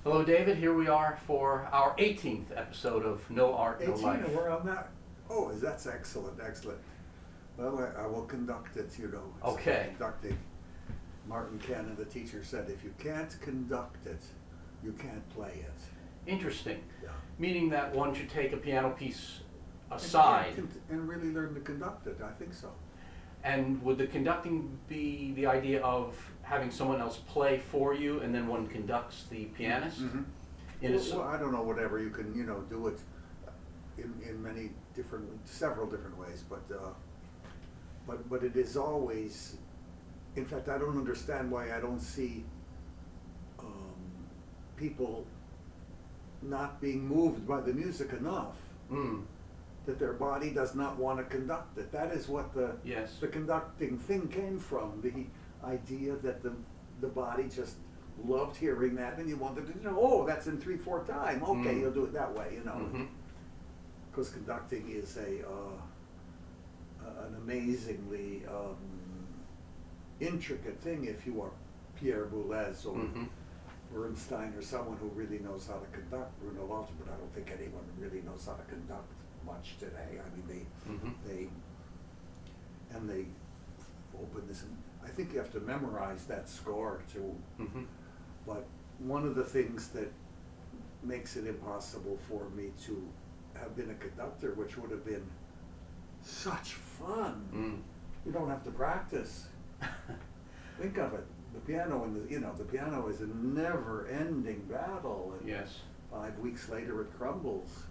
Hello, David. Here we are for our 18th episode of No Art, No 18, Life. and we're on that. Oh, that's excellent, excellent. Well, I will conduct it, you know. It's Okay. Conducting. Martin Cannon, the teacher, said, if you can't conduct it, you can't play it. Interesting. Yeah. Meaning that one should take a piano piece aside. And really learn to conduct it, I think so. And would the conducting be the idea of having someone else play for you and then one conducts the pianist? Mm-hmm. Well, I don't know, whatever, you can, do it in many several different ways, but it is always, in fact, I don't understand why I don't see people not being moved by the music enough. That their body does not want to conduct it. That is what the conducting thing came from, the idea that the body just loved hearing that, and you wanted to know, oh, that's in 3/4 time. Okay, you'll do it that way, Because conducting is an amazingly intricate thing. If you are Pierre Boulez or Bernstein or someone who really knows how to conduct, Bruno Walter, but I don't think anyone really knows how to conduct much today. I mean, they open this, and I think you have to memorize that score too. But one of the things that makes it impossible for me to have been a conductor, which would have been such fun. You don't have to practice. Think of it. The piano the piano is a never-ending battle. And 5 weeks later, it crumbles.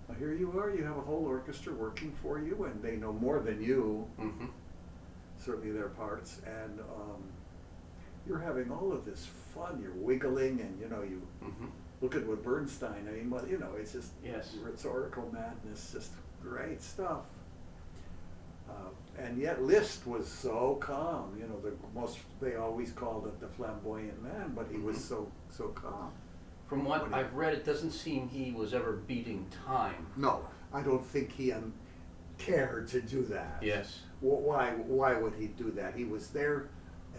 Well, here you are. You have a whole orchestra working for you, and they know more than you. Certainly their parts, and you're having all of this fun. You're wiggling, and you look at what Bernstein. I mean, it's just rhetorical madness. Just great stuff. And yet Liszt was so calm. They always called it the flamboyant man, but he was so calm. From what I've read, it doesn't seem he was ever beating time. No, I don't think he cared to do that. Yes. Why would he do that? He was there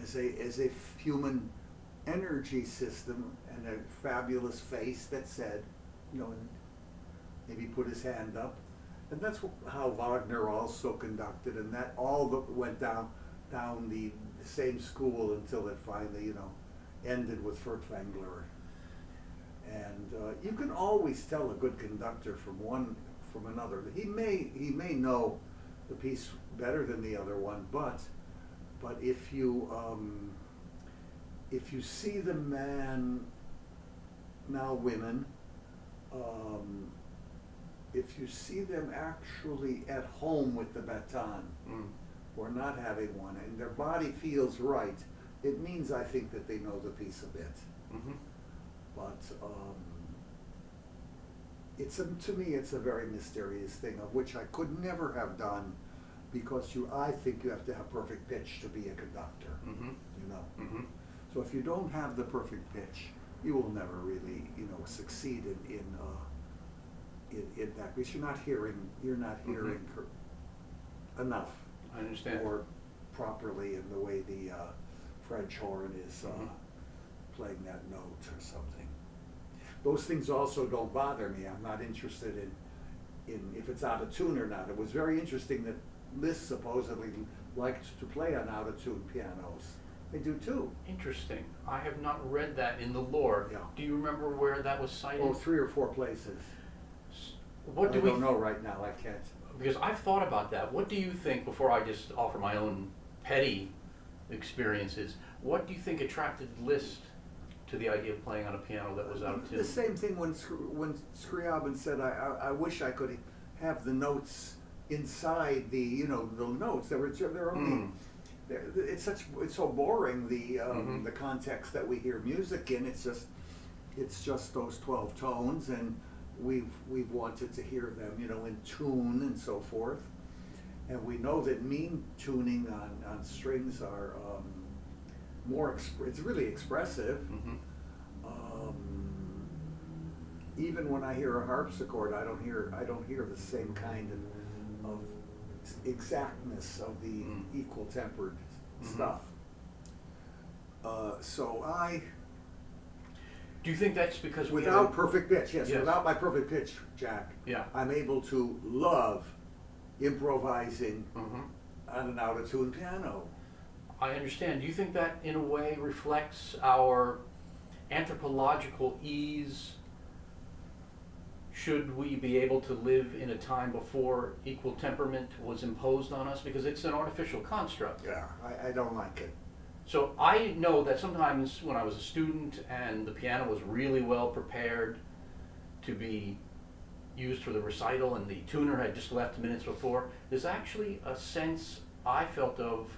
as a human energy system and a fabulous face that said, and maybe put his hand up. And that's how Wagner also conducted, and that all went down the same school until it finally, ended with Furtwängler. And you can always tell a good conductor from another. He may know the piece better than the other one, but if you see the man, now women, if you see them actually at home with the baton, or not having one, and their body feels right, it means, I think, that they know the piece a bit. But to me, it's a very mysterious thing, of which I could never have done, because I think you have to have perfect pitch to be a conductor. So if you don't have the perfect pitch, you will never really, succeed in that, because you're not hearing enough. I understand. Or properly in the way the French horn is playing that note or something. Those things also don't bother me. I'm not interested in if it's out of tune or not. It was very interesting that Liszt supposedly liked to play on out of tune pianos. They do too. Interesting. I have not read that in the lore. Yeah. Do you remember where that was cited? Oh, 3 or 4 places. I don't know right now. I can't. Because I've thought about that. What do you think, before I just offer my own petty experiences, what do you think attracted Liszt to the idea of playing on a piano that was out of tune? The same thing when Scriabin said, I wish I could have the notes inside the notes. They're only. It's so boring, the context that we hear music in. It's just those 12 tones, and we've wanted to hear them, in tune and so forth. And we know that mean tuning on strings are it's really expressive. Even when I hear a harpsichord, I don't hear the same kind of exactness of the equal tempered stuff. So Do you think that's because we Without have perfect pitch, yes, Yes. without my perfect pitch, Jack, Yeah. I'm able to love improvising Mhm. on an out-of-tune piano. I understand. Do you think that in a way reflects our anthropological ease? Should we be able to live in a time before equal temperament was imposed on us? Because it's an artificial construct. Yeah, I don't like it. So I know that sometimes when I was a student and the piano was really well prepared to be used for the recital and the tuner had just left minutes before, there's actually a sense I felt of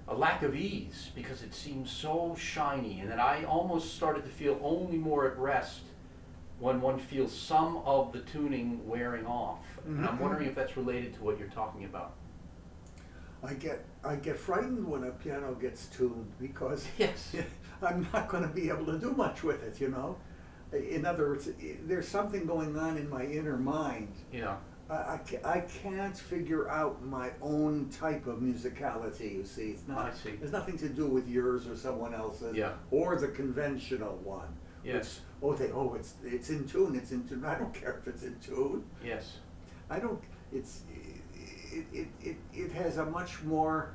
a lack of ease because it seemed so shiny, and that I almost started to feel only more at rest when one feels some of the tuning wearing off. And I'm wondering if that's related to what you're talking about. I get frightened when a piano gets tuned because Yes. I'm not going to be able to do much with it, you know. In other words, there's something going on in my inner mind. Yeah. I can't figure out my own type of musicality, you see. It's not, I see. There's nothing to do with yours or someone else's, Yeah. or the conventional one. Yes. It's in tune, it's in tune. I don't care if it's in tune. Yes. I don't, it has a much more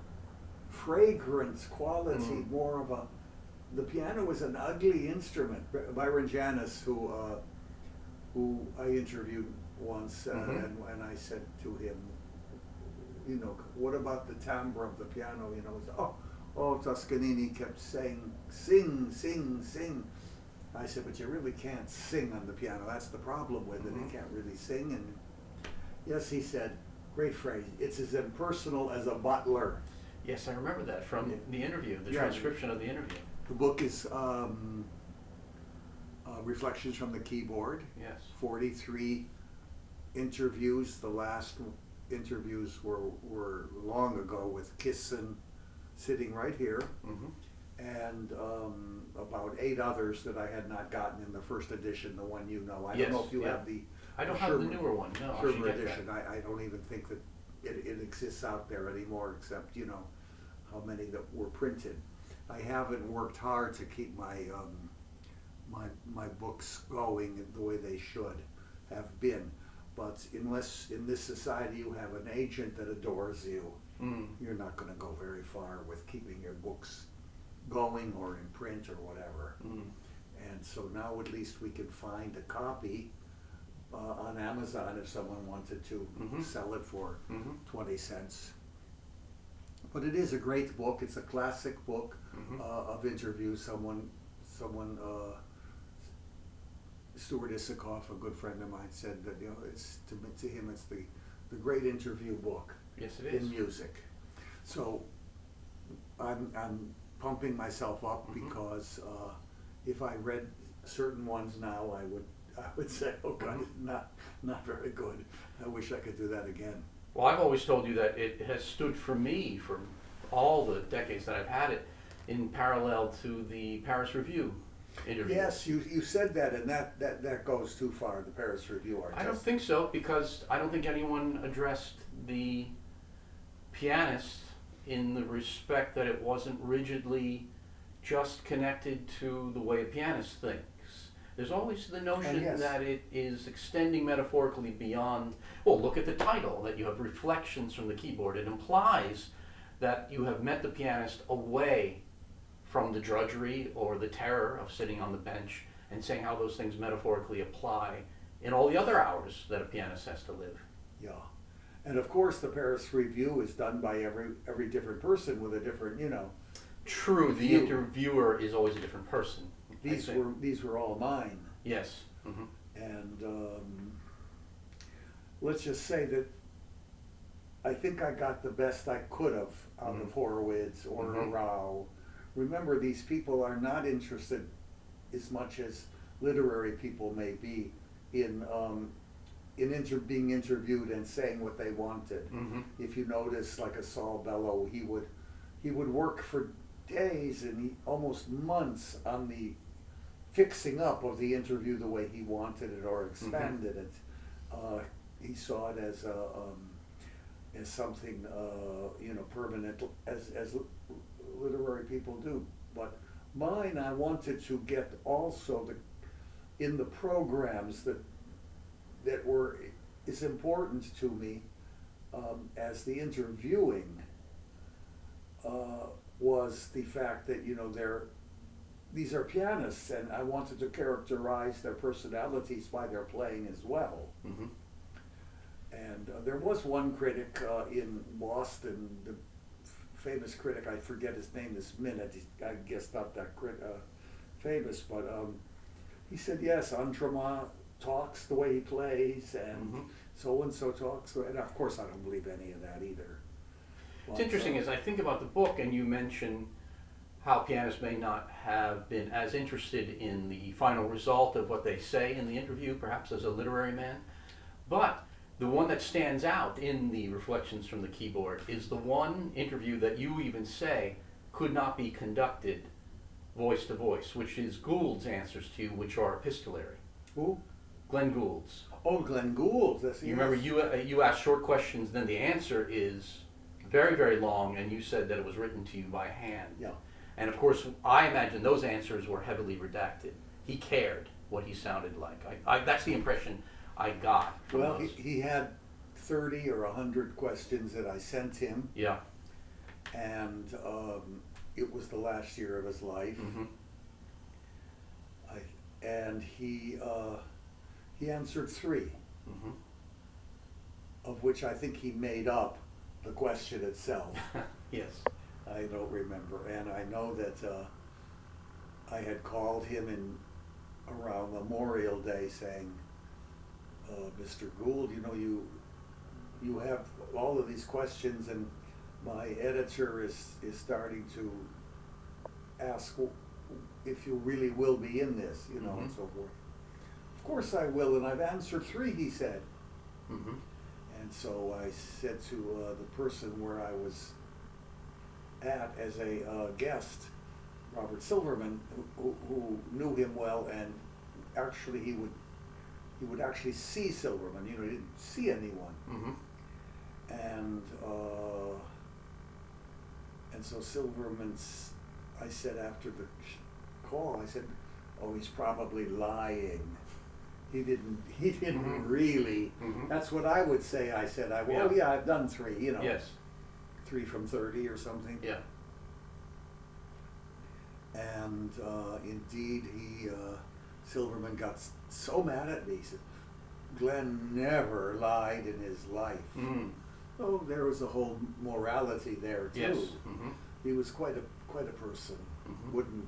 fragrance quality, more of a, the piano is an ugly instrument. Byron Janis, who I interviewed once, and I said to him, you know, what about the timbre of the piano? You know, he said, Toscanini kept saying, sing, sing, sing. I said, but you really can't sing on the piano. That's the problem with it. You can't really sing. And yes, he said, great phrase. It's as impersonal as a butler. Yes, I remember that from the interview, the Yeah. transcription of the interview. The book is Reflections from the Keyboard. Yes. 43 interviews. The last interviews were long ago with Kissin sitting right here, and about 8 others that I had not gotten in the first edition, the one you know. I Yes, don't know if you yeah. have the I don't have the newer one, no, I should Shermer get that. edition. I don't even think that it exists out there anymore, except, you know, how many that were printed. I haven't worked hard to keep my my books going the way they should have been. But unless in this society you have an agent that adores you, you're not going to go very far with keeping your books going or in print or whatever. And so now at least we can find a copy on Amazon if someone wanted to sell it for 20 cents. But it is a great book. It's a classic book of interviews. Stuart Isikoff, a good friend of mine, said that, you know, it's to him it's the great interview book. Yes, it is. In music. So I'm pumping myself up because if I read certain ones now, I would say, oh God, not very good. I wish I could do that again. Well, I've always told you that it has stood for me for all the decades that I've had it in parallel to the Paris Review interview. Yes, you said that, and that goes too far. The Paris Review are I don't think so, because I don't think anyone addressed the pianist in the respect that it wasn't rigidly just connected to the way a pianist thinks. There's always the notion yes. that it is extending metaphorically beyond, well, look at the title, that you have reflections from the keyboard. It implies that you have met the pianist away from the drudgery or the terror of sitting on the bench, and saying how those things metaphorically apply in all the other hours that a pianist has to live. Yeah. And of course the Paris Review is done by every different person with a different, you know. True, the view. interviewer is always a different person. These were all mine. Yes. And let's just say that I think I got the best I could have out of Horowitz or Rao. Remember, these people are not interested as much as literary people may be in being interviewed and saying what they wanted. If you notice, like a Saul Bellow, he would work for days and almost months on the fixing up of the interview the way he wanted it or expanded it. He saw it as something you know, permanent, as literary people do. But mine, I wanted to get also in the programs that were as important to me as the interviewing was the fact that, you know, these are pianists, and I wanted to characterize their personalities by their playing as well. Mm-hmm. And there was one critic in Boston, the famous critic, I forget his name this minute, I guess not that famous, but he said, yes, Andromont talks the way he plays, and Mm-hmm. so talks, and of course I don't believe any of that either. It's interesting as I think about the book, and you mention how pianists may not have been as interested in the final result of what they say in the interview, perhaps as a literary man, but the one that stands out in the Reflections from the Keyboard is the one interview that you even say could not be conducted voice to voice, which is Gould's answers to you, which are epistolary. Who? Glenn Gould's. Oh, Glenn Gould. That's, You remember you asked short questions, then the answer is very, very long, and you said that it was written to you by hand. Yeah. And of course, I imagine those answers were heavily redacted. He cared what he sounded like. That's the impression I got from Well, those. he had 30 or 100 questions that I sent him, Yeah. and it was the last year of his life. Mm-hmm. And he answered 3, Mm-hmm. of which I think he made up the question itself. Yes. I don't remember, and I know that I had called him in around Memorial Day saying, Mr. Gould, you know, you have all of these questions, and my editor is starting to ask if you really will be in this, you know, and so forth. Of course I will, and I've answered 3, he said. Mm-hmm. And so I said to the person where I was at as a guest, Robert Silverman, who knew him well, and actually he would actually see Silverman. You know, he didn't see anyone. Mm-hmm. And so Silverman's, I said after the call, I said, oh, he's probably lying. He didn't Mm-hmm. really. Mm-hmm. That's what I would say. I said, yeah, I've done 3, you know. Yes. 3 from 30 or something. Yeah. And indeed, Silverman got so mad at me. He said, Glenn never lied in his life. Mm-hmm. Oh, there was a whole morality there too. Yes. Mm-hmm. He was quite a person. Mm-hmm.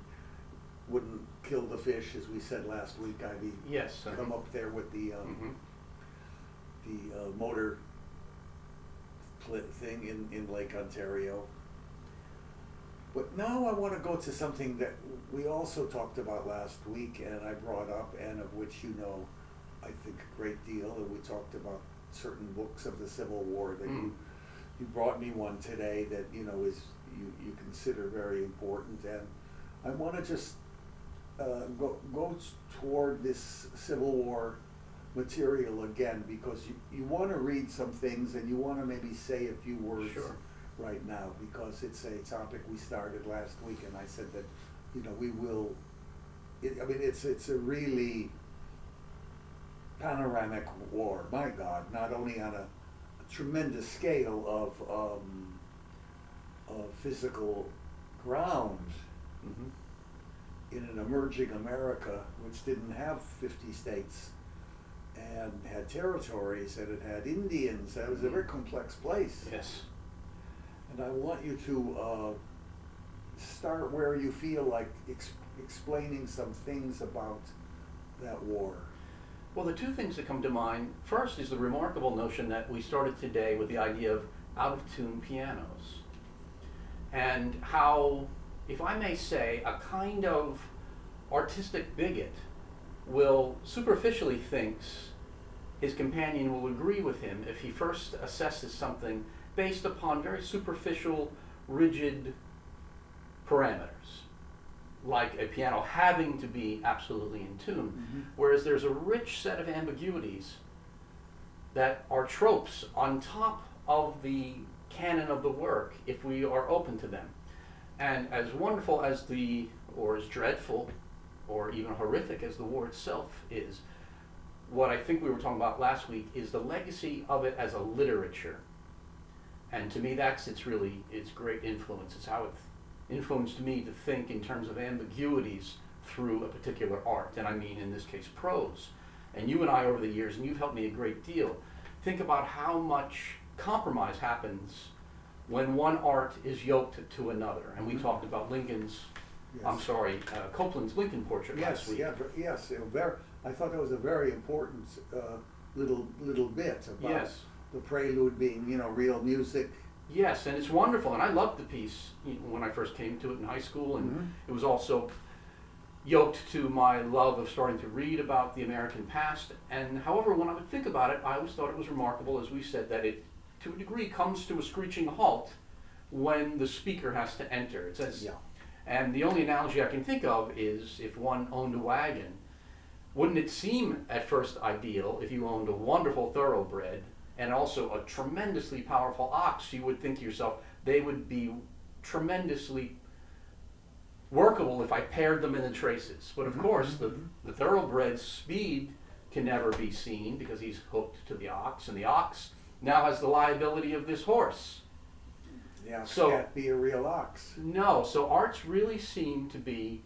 Wouldn't kill the fish, as we said last week. He'd Yes. come up there with the Mm-hmm. motor thing in Lake Ontario. But now I want to go to something that we also talked about last week, and I brought up, and of which you know, I think a great deal. And we talked about certain books of the Civil War that you brought me one today that you know is you consider very important, and I want to just go toward this Civil War material again, because you want to read some things and you want to maybe say a few words. Sure. Right now, because it's a topic we started last week, and I said that, you know, we will. It's a really panoramic war. My God, not only on a tremendous scale of physical ground Mm-hmm. in an emerging America which didn't have 50 states and had territories, and it had Indians. It was a very complex place. Yes. And I want you to start where you feel like explaining some things about that war. Well, the 2 things that come to mind, first is the remarkable notion that we started today with the idea of out-of-tune pianos. And how, if I may say, a kind of artistic bigot will superficially thinks his companion will agree with him if he first assesses something based upon very superficial, rigid parameters, like a piano having to be absolutely in tune, whereas there's a rich set of ambiguities that are tropes on top of the canon of the work if we are open to them. And as wonderful as or as dreadful, or even horrific as the war itself is, what I think we were talking about last week is the legacy of it as a literature. And to me, that's its great influence. It's how it influenced me to think in terms of ambiguities through a particular art, and I mean in this case prose. And you and I over the years, and you've helped me a great deal, think about how much compromise happens when one art is yoked to another. And we talked about Copeland's Lincoln portrait last week. Yes. I thought that was a very important little bit about the prelude being, real music. Yes, and it's wonderful, and I loved the piece when I first came to it in high school, and it was also yoked to my love of starting to read about the American past. And however, when I would think about it, I always thought it was remarkable, as we said, that it, to a degree, comes to a screeching halt when the speaker has to enter. It says, and the only analogy I can think of is if one owned a wagon. Wouldn't it seem at first ideal if you owned a wonderful thoroughbred and also a tremendously powerful ox? You would think to yourself, they would be tremendously workable if I paired them in the traces. But of course, the thoroughbred's speed can never be seen because he's hooked to the ox, and the ox now has the liability of this horse. Yeah, so can't be a real ox. No, so arts really seem to be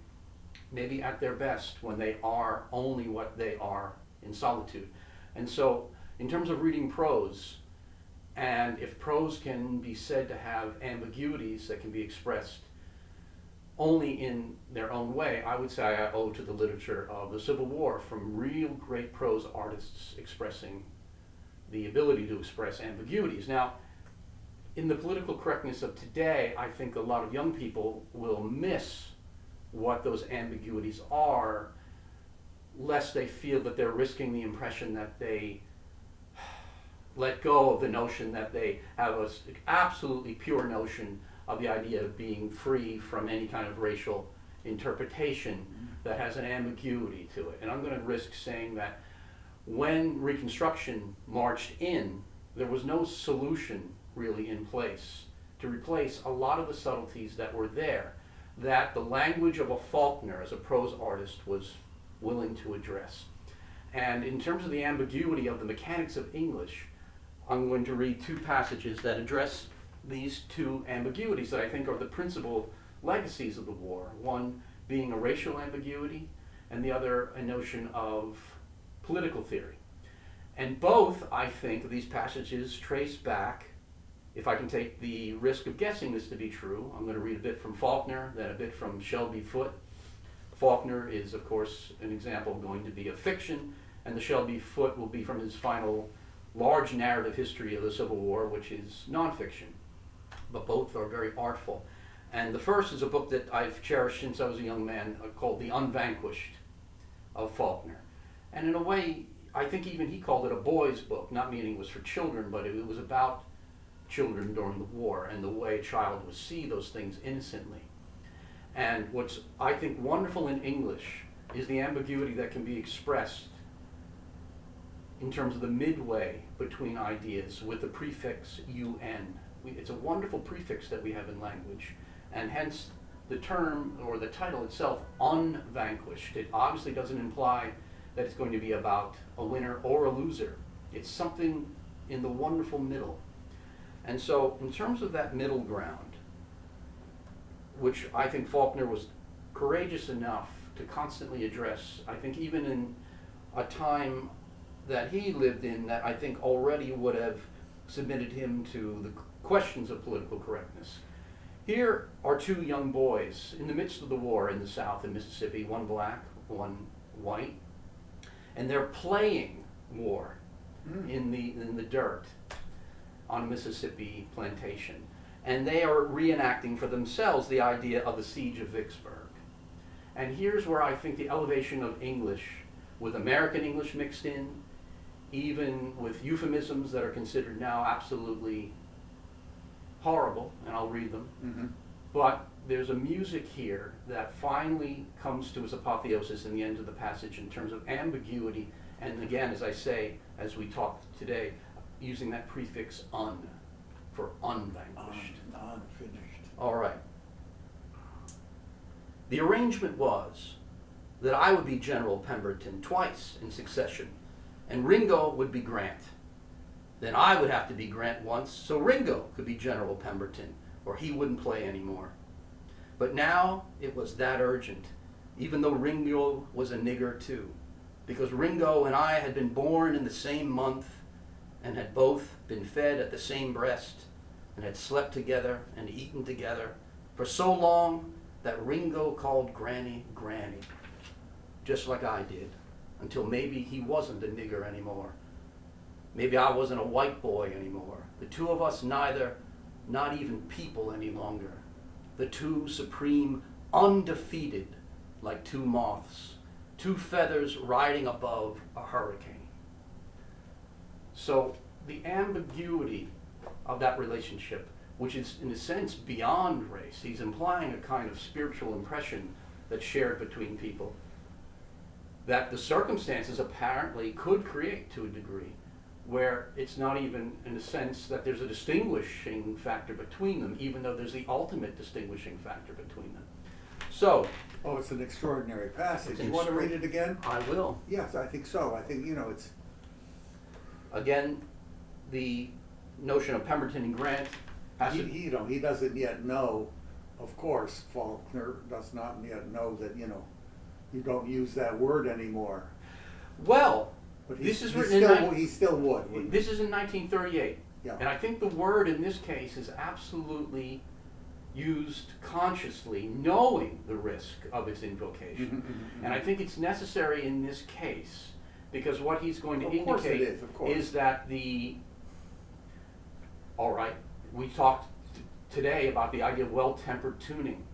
maybe at their best when they are only what they are in solitude. And so in terms of reading prose, and if prose can be said to have ambiguities that can be expressed only in their own way, I would say I owe to the literature of the Civil War, from real great prose artists expressing the ability to express ambiguities. Now, in the political correctness of today, I think a lot of young people will miss what those ambiguities are, lest they feel that they're risking the impression that they let go of the notion that they have an absolutely pure notion of the idea of being free from any kind of racial interpretation that has an ambiguity to it. And I'm going to risk saying that when Reconstruction marched in, there was no solution really in place to replace a lot of the subtleties that were there, that the language of a Faulkner as a prose artist was willing to address. And in terms of the ambiguity of the mechanics of English, I'm going to read two passages that address these two ambiguities that I think are the principal legacies of the war. One being a racial ambiguity, and the other a notion of political theory. And both, I think, these passages trace back, if I can take the risk of guessing this to be true, I'm going to read a bit from Faulkner, then a bit from Shelby Foote. Faulkner is, of course, an example going to be a fiction, and the Shelby Foote will be from his final large narrative history of the Civil War, which is nonfiction. But both are very artful. And the first is a book that I've cherished since I was a young man, called The Unvanquished of Faulkner. And in a way, I think even he called it a boy's book, not meaning it was for children, but it was about children during the war and the way a child would see those things innocently. And what's, I think, wonderful in English is the ambiguity that can be expressed in terms of the midway between ideas with the prefix un. It's a wonderful prefix that we have in language, and hence the term or the title itself, Unvanquished. It obviously doesn't imply that it's going to be about a winner or a loser. It's something in the wonderful middle. And so in terms of that middle ground, which I think Faulkner was courageous enough to constantly address, I think even in a time that he lived in that I think already would have submitted him to the questions of political correctness. Here are two young boys in the midst of the war in the South in Mississippi, one black, one white, and they're playing war in the dirt on a Mississippi plantation. And they are reenacting for themselves the idea of the siege of Vicksburg. And here's where I think the elevation of English, with American English mixed in, even with euphemisms that are considered now absolutely horrible, and I'll read them, but there's a music here that finally comes to its apotheosis in the end of the passage in terms of ambiguity, and again, as I say, as we talk today, using that prefix un for unvanquished. Unfinished. All right. The arrangement was that I would be General Pemberton twice in succession, and Ringo would be Grant. Then I would have to be Grant once, so Ringo could be General Pemberton, or he wouldn't play anymore. But now it was that urgent, even though Ringo was a nigger too, because Ringo and I had been born in the same month and had both been fed at the same breast and had slept together and eaten together for so long that Ringo called Granny, Granny, just like I did, until maybe he wasn't a nigger anymore. Maybe I wasn't a white boy anymore. The two of us neither, not even people any longer. The two supreme, undefeated, like two moths, two feathers riding above a hurricane. So the ambiguity of that relationship, which is in a sense beyond race, he's implying a kind of spiritual impression that's shared between people, that the circumstances apparently could create to a degree, where it's not even in a sense that there's a distinguishing factor between them, even though there's the ultimate distinguishing factor between them. So, Oh, it's an extraordinary passage. It's You want to read it again? I will. Yes, I think so. I think, it's, Again, the notion of Pemberton and Grant has to... he doesn't yet know, of course, Faulkner does not yet know that, you don't use that word anymore. Well, But this is he written still, in... he still would. wouldn't he? This is in 1938. Yeah. And I think the word in this case is absolutely used consciously, knowing the risk of its invocation. And I think it's necessary in this case, because what he's going to Of course it indicate is, of course. is that all right, we talked today about the idea of well-tempered tuning.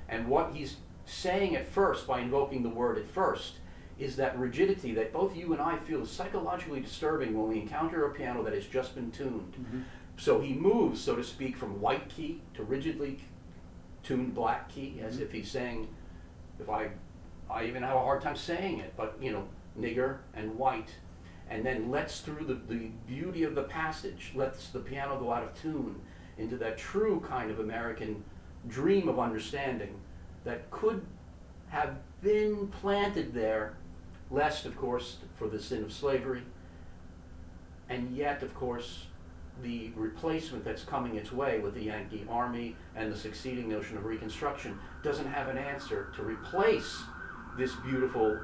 And what he's saying at first, by invoking the word at first, is that rigidity that both you and I feel is psychologically disturbing when we encounter a piano that has just been tuned. So he moves, so to speak, from white key to rigidly tuned black key, as if he's saying, I even have a hard time saying it, but nigger and white, and then lets through the beauty of the passage, lets the piano go out of tune into that true kind of American dream of understanding that could have been planted there, lest, of course, for the sin of slavery, and yet, of course, the replacement that's coming its way with the Yankee Army and the succeeding notion of Reconstruction doesn't have an answer to replace this beautiful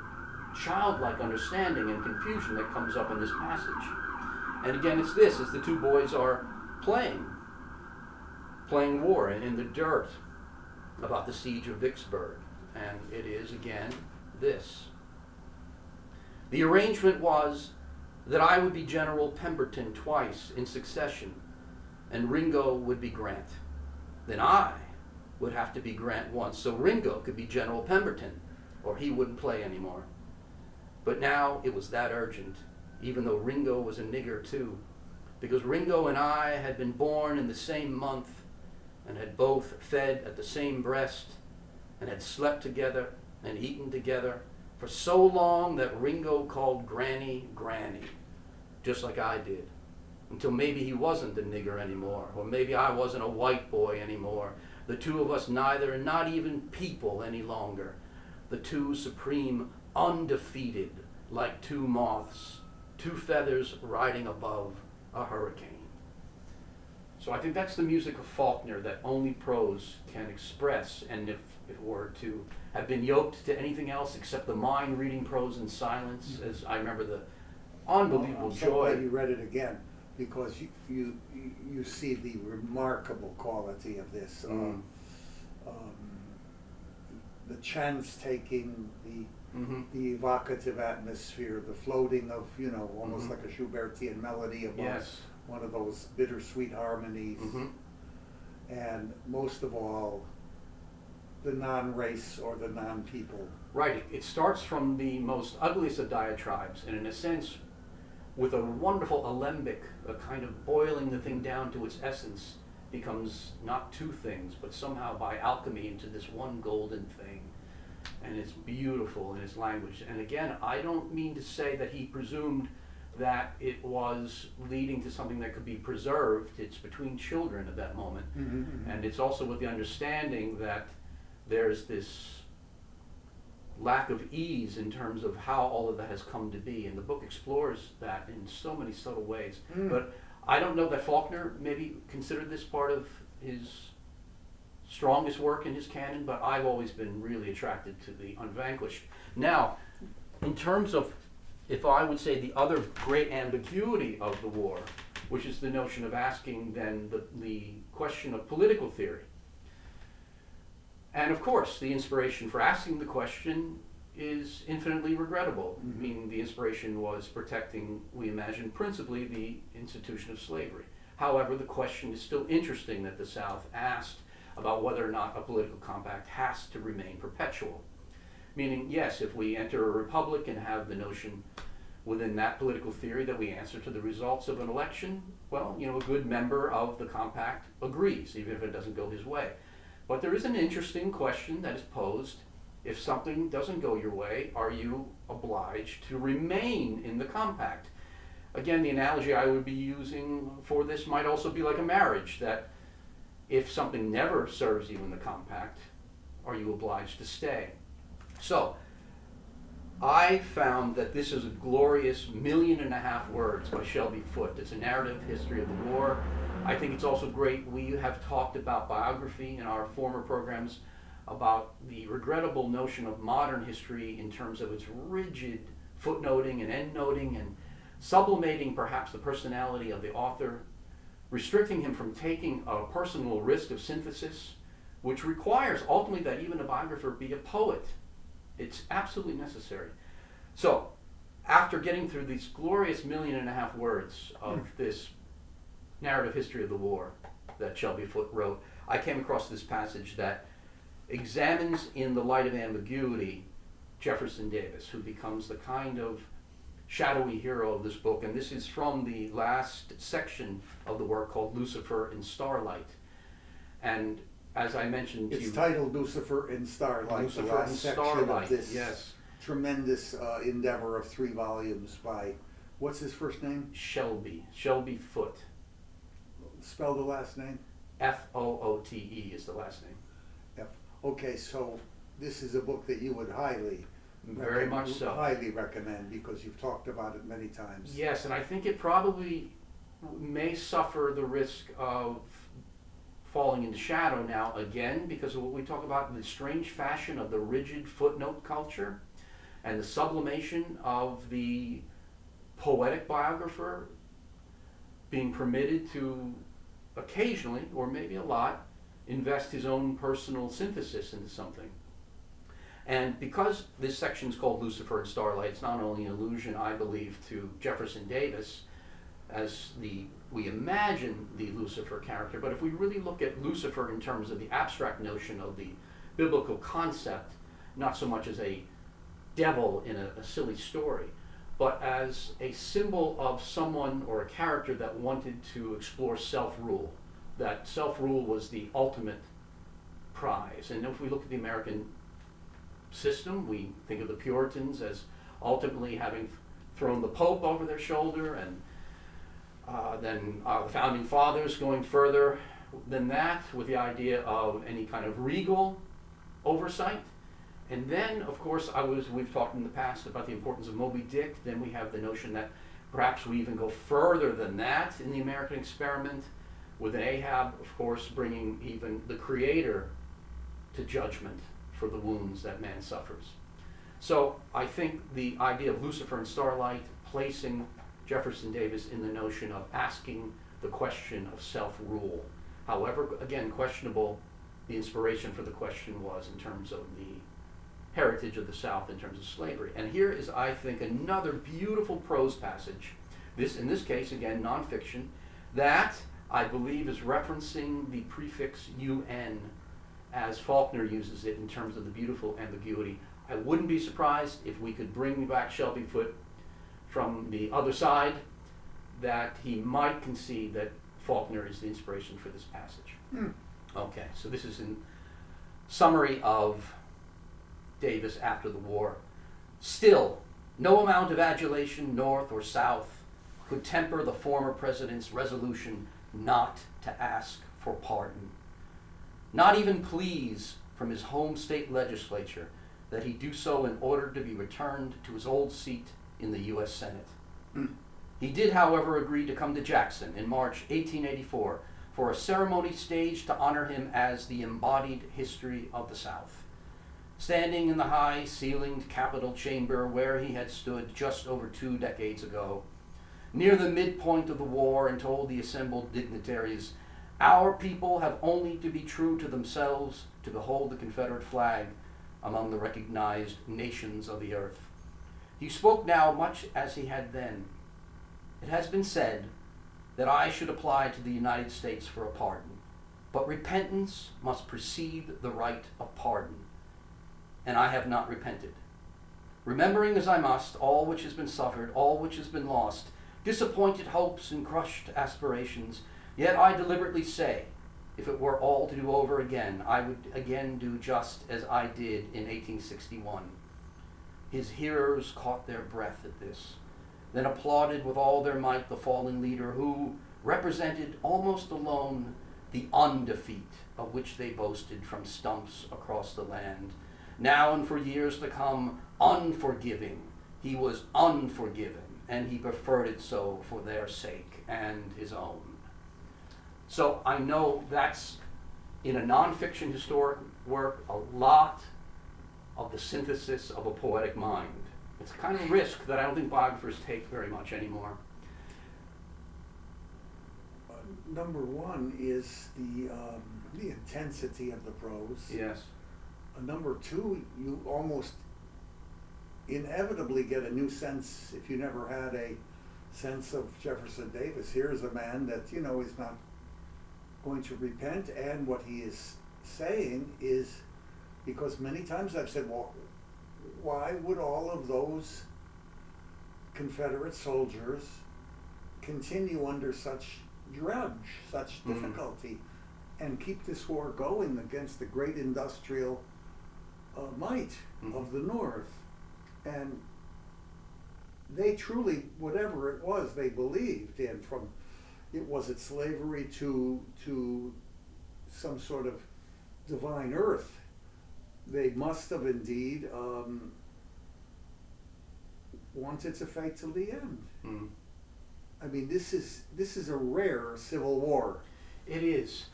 childlike understanding and confusion that comes up in this passage. And again, it's the two boys are playing war in the dirt about the siege of Vicksburg. And it is, again, this. The arrangement was that I would be General Pemberton twice in succession, and Ringo would be Grant. Then I would have to be Grant once, so Ringo could be General Pemberton, or he wouldn't play anymore. But now it was that urgent, even though Ringo was a nigger too, because Ringo and I had been born in the same month and had both fed at the same breast and had slept together and eaten together for so long that Ringo called Granny, Granny, just like I did, until maybe he wasn't a nigger anymore, or maybe I wasn't a white boy anymore. The two of us neither, not even people any longer. The two supreme, undefeated, like two moths, two feathers riding above a hurricane. So I think that's the music of Faulkner that only prose can express, and if it were to have been yoked to anything else except the mind reading prose in silence, as I remember the unbelievable I'm so joy. glad you read it again, because you see the remarkable quality of this. The chance taking, the evocative atmosphere, the floating of, almost like a Schubertian melody above Yes. one of those bittersweet harmonies. And most of all, the non-race or the non-people. Right, it starts from the most ugliest of diatribes, and in a sense, with a wonderful alembic, a kind of boiling the thing down to its essence, becomes not two things, but somehow by alchemy into this one golden thing. And it's beautiful in its language. And again, I don't mean to say that he presumed that it was leading to something that could be preserved. It's between children at that moment. And it's also with the understanding that there's this lack of ease in terms of how all of that has come to be. And the book explores that in so many subtle ways. But I don't know that Faulkner maybe considered this part of his strongest work in his canon, but I've always been really attracted to the Unvanquished. Now, in terms of, if I would say the other great ambiguity of the war, which is the notion of asking then the question of political theory. And of course, the inspiration for asking the question is infinitely regrettable. I mean, the inspiration was protecting, we imagine, principally the institution of slavery. However, the question is still interesting that the South asked about whether or not a political compact has to remain perpetual. Meaning, yes, if we enter a republic and have the notion within that political theory that we answer to the results of an election, well, a good member of the compact agrees, even if it doesn't go his way. But there is an interesting question that is posed. If something doesn't go your way, are you obliged to remain in the compact? Again, the analogy I would be using for this might also be like a marriage, that if something never serves you in the compact, are you obliged to stay? So, I found that this is a glorious 1.5 million words by Shelby Foote. It's a narrative history of the war. I think it's also great. We have talked about biography in our former programs, about the regrettable notion of modern history in terms of its rigid footnoting and endnoting and sublimating perhaps the personality of the author, restricting him from taking a personal risk of synthesis, which requires ultimately that even a biographer be a poet. It's absolutely necessary. So, after getting through these glorious 1.5 million words of this narrative history of the war that Shelby Foote wrote, I came across this passage that examines in the light of ambiguity Jefferson Davis, who becomes the kind of shadowy hero of this book. And this is from the last section of the work called Lucifer in Starlight. And as I mentioned to you, it's titled Lucifer in Starlight, Lucifer the last in section Starlight, of this yes. tremendous endeavor of 3 volumes by, what's his first name? Shelby Foote. Spell the last name? Foote is the last name. Okay, so this is a book that you would Very much so. highly recommend, because you've talked about it many times. Yes, and I think it probably may suffer the risk of falling into shadow now again, because of what we talk about, the strange fashion of the rigid footnote culture and the sublimation of the poetic biographer being permitted to occasionally, or maybe a lot, invest his own personal synthesis into something. And because this section is called Lucifer in Starlight, it's not only an allusion, I believe, to Jefferson Davis as we imagine the Lucifer character, but if we really look at Lucifer in terms of the abstract notion of the biblical concept, not so much as a devil in a silly story, but as a symbol of someone or a character that wanted to explore self-rule, that self-rule was the ultimate prize. And if we look at the American system, we think of the Puritans as ultimately having thrown the Pope over their shoulder, and then the Founding Fathers going further than that with the idea of any kind of regal oversight. And then, of course, we've talked in the past about the importance of Moby Dick. Then we have the notion that perhaps we even go further than that in the American experiment, with an Ahab, of course, bringing even the Creator to judgment for the wounds that man suffers. So I think the idea of Lucifer in Starlight, placing Jefferson Davis in the notion of asking the question of self-rule, however, again, questionable the inspiration for the question was in terms of the heritage of the South in terms of slavery. And here is, I think, another beautiful prose passage, in this case, again, nonfiction, that I believe is referencing the prefix UN as Faulkner uses it in terms of the beautiful ambiguity. I wouldn't be surprised if we could bring back Shelby Foote from the other side, that he might concede that Faulkner is the inspiration for this passage. Okay, so this is in summary of Davis after the war. Still, no amount of adulation, North or South, could temper the former president's resolution not to ask for pardon. Not even pleas from his home state legislature that he do so in order to be returned to his old seat in the U.S. Senate. He did, however, agree to come to Jackson in March 1884 for a ceremony staged to honor him as the embodied history of the South. Standing in the high-ceilinged Capitol chamber where he had stood just over 2 decades ago, near the midpoint of the war, and told the assembled dignitaries, "Our people have only to be true to themselves to behold the Confederate flag among the recognized nations of the earth." He spoke now much as he had then. "It has been said that I should apply to the United States for a pardon, but repentance must precede the right of pardon, and I have not repented. Remembering as I must all which has been suffered, all which has been lost, disappointed hopes and crushed aspirations, yet I deliberately say, if it were all to do over again, I would again do just as I did in 1861. His hearers caught their breath at this, then applauded with all their might the fallen leader who represented almost alone the undefeat of which they boasted from stumps across the land. Now and for years to come, unforgiving, he was unforgiven, and he preferred it so for their sake and his own." So I know that's, in a nonfiction historic work, a lot of the synthesis of a poetic mind. It's a kind of risk that I don't think biographers take very much anymore. Number one is the intensity of the prose. Yes. Number two, you almost inevitably get a new sense, if you never had a sense of Jefferson Davis. Here's a man that, is not going to repent, and what he is saying is, because many times I've said, well, why would all of those Confederate soldiers continue under such drudge, such difficulty, and keep this war going against the great industrial might of the North? And they truly, whatever it was, they believed in, from was it slavery to some sort of divine earth. They must have indeed wanted to fight till the end. I mean, this is a rare civil war. It is.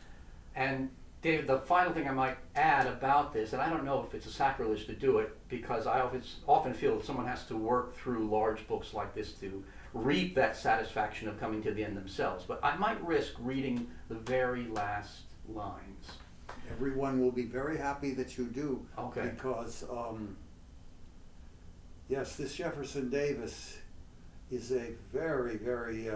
And David, the final thing I might add about this, and I don't know if it's a sacrilege to do it, because I often feel that someone has to work through large books like this to reap that satisfaction of coming to the end themselves, but I might risk reading the very last lines. Everyone will be very happy that you do. Okay. Because, yes, this Jefferson Davis is a very, very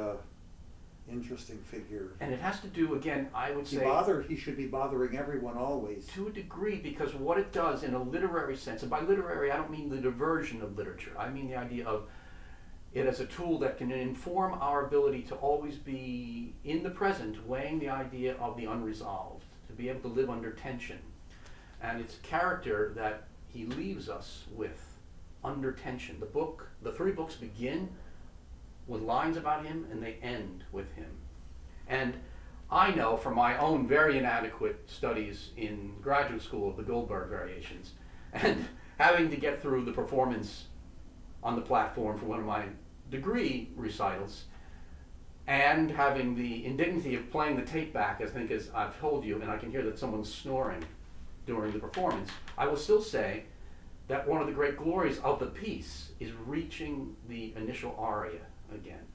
interesting figure. And it has to do, again, I would say, he should be bothering everyone always. To a degree, because what it does in a literary sense, and by literary I don't mean the diversion of literature, I mean the idea of it as a tool that can inform our ability to always be in the present, weighing the idea of the unresolved, to be able to live under tension. And it's character that he leaves us with under tension. The 3 books begin with lines about him, and they end with him. And I know from my own very inadequate studies in graduate school of the Goldberg variations, and having to get through the performance on the platform for one of my degree recitals, and having the indignity of playing the tape back, as I've told you, and I can hear that someone's snoring during the performance, I will still say that one of the great glories of the piece is reaching the initial aria again.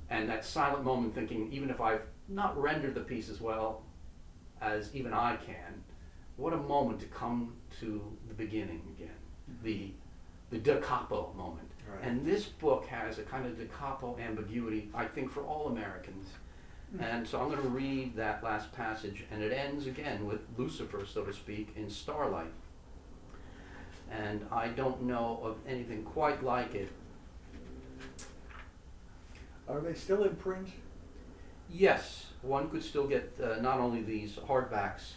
And that silent moment, thinking, even if I've not rendered the piece as well as even I can, what a moment to come to the beginning again, the da capo moment. Right. And this book has a kind of da capo ambiguity, I think, for all Americans. And so I'm going to read that last passage, and it ends again with Lucifer, so to speak, in starlight. And I don't know of anything quite like it. Are they still in print? Yes, one could still get not only these hardbacks,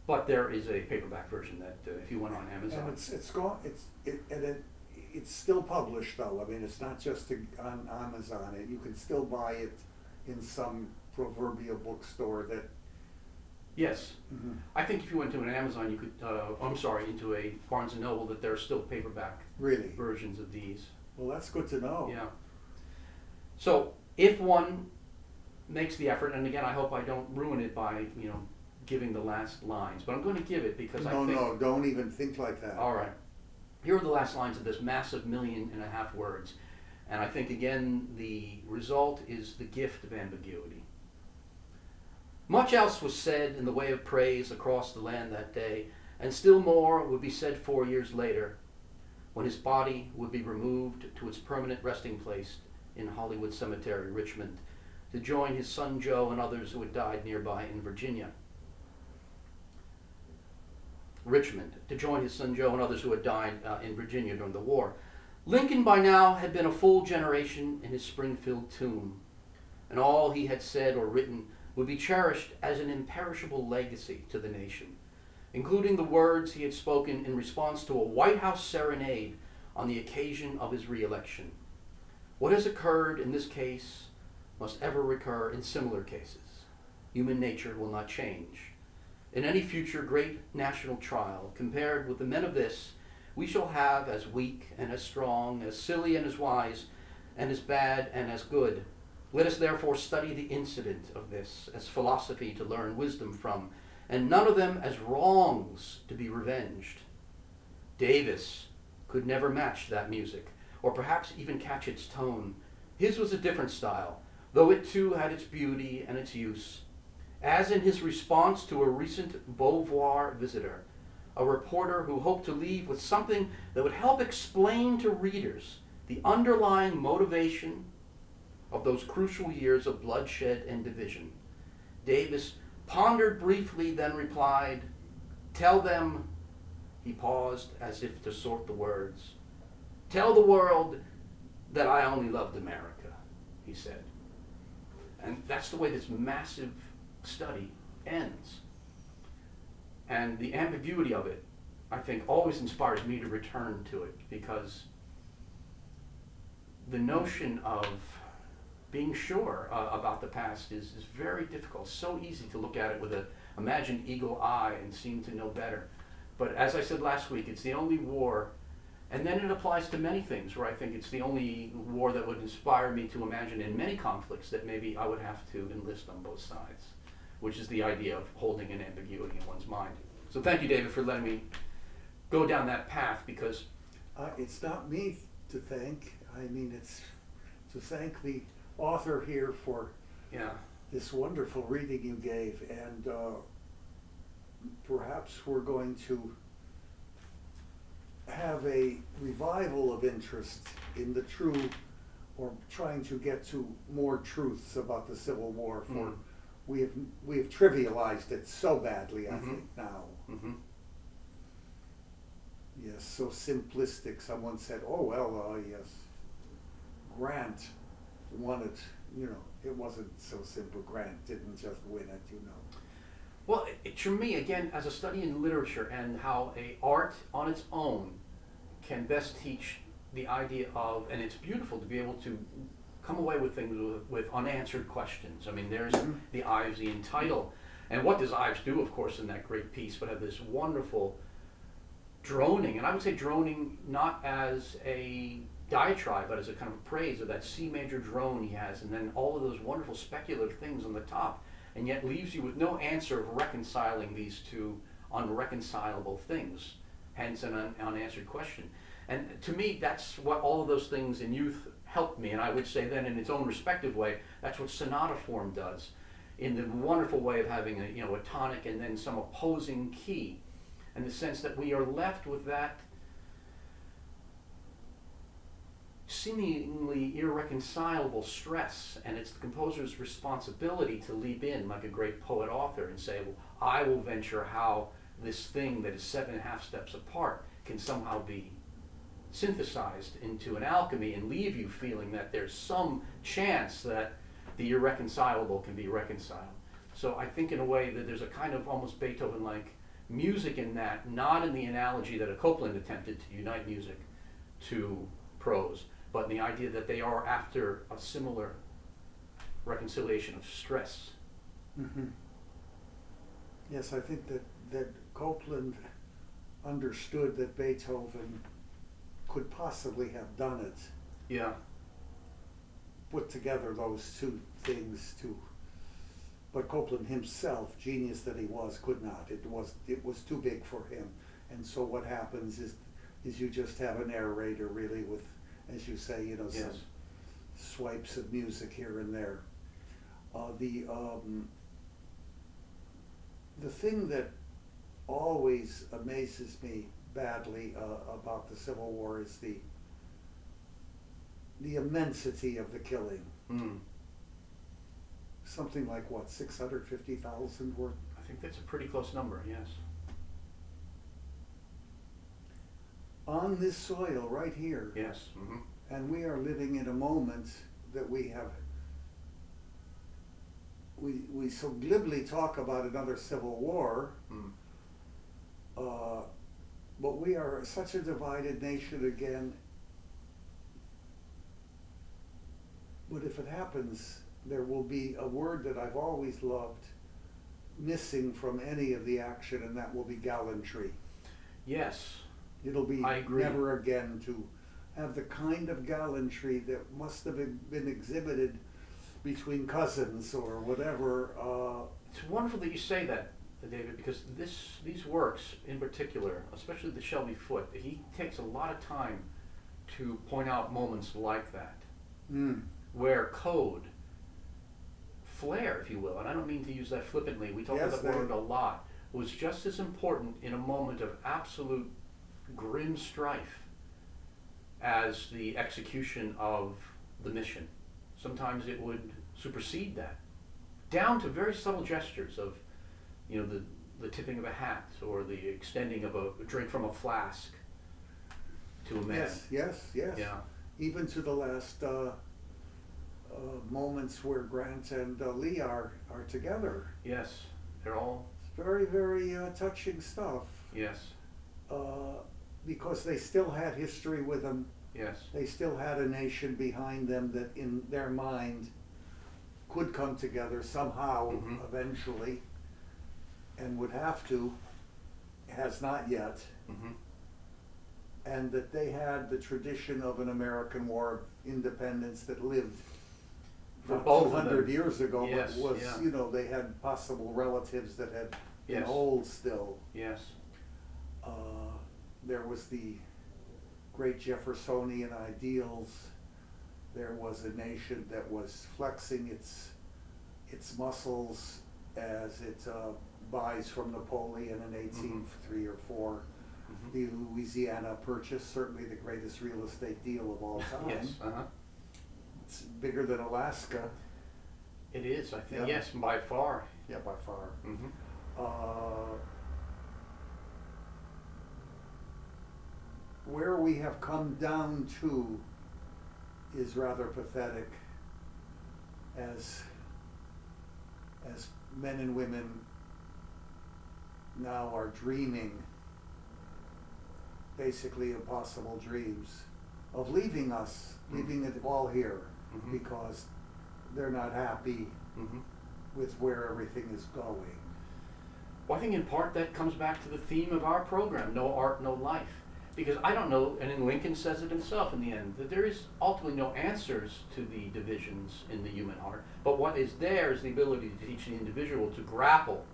but there is a paperback version that if you went on Amazon. And it's gone. It's still published though. I mean, it's not just on Amazon. You can still buy it in some proverbial bookstore that Yes. Mm-hmm. I think if you went to an Amazon, you could, into a Barnes and Noble, that there are still paperback Really? versions of these. Well, that's good to know. Yeah. So if one makes the effort, and again, I hope I don't ruin it by, giving the last lines, but I'm going to give it because I think. No, don't even think like that. All right. Here are the last lines of this massive 1.5 million words. And I think, again, the result is the gift of ambiguity. Much else was said in the way of praise across the land that day, and still more would be said 4 years later, when his body would be removed to its permanent resting place in Hollywood Cemetery, Richmond, to join his son Joe and others who had died nearby in Virginia. Richmond, to join his son Joe and others who had died in Virginia during the war. Lincoln by now had been a full generation in his Springfield tomb, and all he had said or written would be cherished as an imperishable legacy to the nation, including the words he had spoken in response to a White House serenade on the occasion of his re-election. What has occurred in this case must ever recur in similar cases. Human nature will not change. In any future great national trial, compared with the men of this, we shall have as weak and as strong, as silly and as wise, and as bad and as good. Let us therefore study the incident of this as philosophy to learn wisdom from, and none of them as wrongs to be revenged. Davis could never match that music, or perhaps even catch its tone. His was a different style, though it too had its beauty and its use. As in his response to a recent Beauvoir visitor, a reporter who hoped to leave with something that would help explain to readers the underlying motivation of those crucial years of bloodshed and division. Davis pondered briefly, then replied, "Tell them," he paused as if to sort the words, "tell the world that I only loved America," he said. And that's the way this massive study ends. And the ambiguity of it, I think, always inspires me to return to it, because the notion of being sure about the past is very difficult. So easy to look at it with an imagined eagle eye and seem to know better. But as I said last week, it's the only war, and then it applies to many things where I think it's the only war that would inspire me to imagine in many conflicts that maybe I would have to enlist on both sides, which is the idea of holding an ambiguity in one's mind. So thank you, David, for letting me go down that path, because It's not me to thank. I mean, it's to thank the author here for this wonderful reading you gave, and perhaps we're going to have a revival of interest in the true, or trying to get to more truths about the Civil War. For we have trivialized it so badly, I think now. Mm-hmm. Yes, so simplistic. Someone said, "Oh well, yes, Grant won it." It wasn't so simple. Grant didn't just win it. Well, to me, again, as a study in literature and how a art on its own can best teach the idea of, and it's beautiful to be able to come away with things with unanswered questions. I mean, there's the Ivesian title. And what does Ives do, of course, in that great piece, but have this wonderful droning, and I would say droning not as a diatribe, but as a kind of praise of that C major drone he has, and then all of those wonderful speculative things on the top, and yet leaves you with no answer of reconciling these two unreconcilable things, hence an unanswered question. And to me, that's what all of those things in youth helped me, and I would say then in its own respective way, that's what sonata form does, in the wonderful way of having a tonic and then some opposing key, and the sense that we are left with that seemingly irreconcilable stress, and it's the composer's responsibility to leap in like a great poet-author and say, well, I will venture how this thing that is 7.5 steps apart can somehow be synthesized into an alchemy and leave you feeling that there's some chance that the irreconcilable can be reconciled. So I think in a way that there's a kind of almost Beethoven-like music in that, not in the analogy that a Copland attempted to unite music to prose, but in the idea that they are after a similar reconciliation of stress. Mm-hmm. Yes, I think that Copland understood that Beethoven could possibly have done it, Yeah. put together those two things to, but Copland himself, genius that he was, could not. It was too big for him. And so what happens is you just have a narrator really with, as you say, some Yes. swipes of music here and there. The thing that always amazes me badly about the Civil War is the immensity of the killing. Mm. Something like what, 650,000 were? I think that's a pretty close number, yes. On this soil right here. Yes. Mm-hmm. And we are living in a moment that we so glibly talk about another civil war, Mm. but we are such a divided nation again. But if it happens, there will be a word that I've always loved missing from any of the action, and that will be gallantry. Yes. It'll be I agree. never again to have the kind of gallantry that must have been exhibited between cousins or whatever. It's wonderful that you say that, David, because these works in particular, especially the Shelby Foote, he takes a lot of time to point out moments like that, where code, flair, if you will, and I don't mean to use that flippantly, we talk about that word a lot, was just as important in a moment of absolute grim strife as the execution of the mission. Sometimes it would supersede that, down to very subtle gestures of, the tipping of a hat or the extending of a drink from a flask to a man. Yes. Yeah. Even to the last moments where Grant and Lee are together. Yes. They're all. It's very, very touching stuff. Yes. Because they still had history with them. Yes. They still had a nation behind them that in their mind could come together somehow, eventually, and would have to, has not yet, and that they had the tradition of an American War of Independence that lived for not both 200 years ago, yes, but was, yeah. They had possible relatives that had been Yes. old still. Yes. There was the great Jeffersonian ideals. There was a nation that was flexing its muscles as it buys from Napoleon in 1803 or 4. The Louisiana Purchase, certainly the greatest real estate deal of all time. Yes. It's bigger than Alaska. It is, I think. Yeah. Yes, by far. Yeah, by far. Where we have come down to is rather pathetic as men and women now are dreaming basically impossible dreams of leaving us, leaving it all here because they're not happy with where everything is going. Well, I think in part that comes back to the theme of our program, no art, no life. Because I don't know, and then Lincoln says it himself in the end, that there is ultimately no answers to the divisions in the human heart, but what is there is the ability to teach the individual to grapple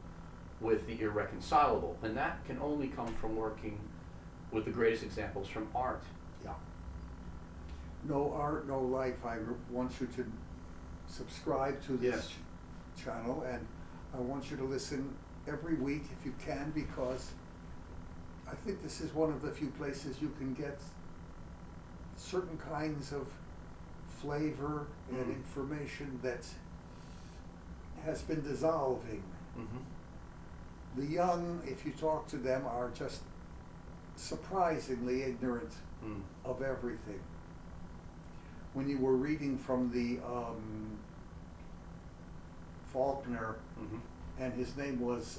with the irreconcilable, and that can only come from working with the greatest examples from art. Yeah. No art, no life. I want you to subscribe to this channel, and I want you to listen every week if you can, because I think this is one of the few places you can get certain kinds of flavor and information that has been dissolving. The young, if you talk to them, are just surprisingly ignorant of everything. When you were reading from the Faulkner, and his name was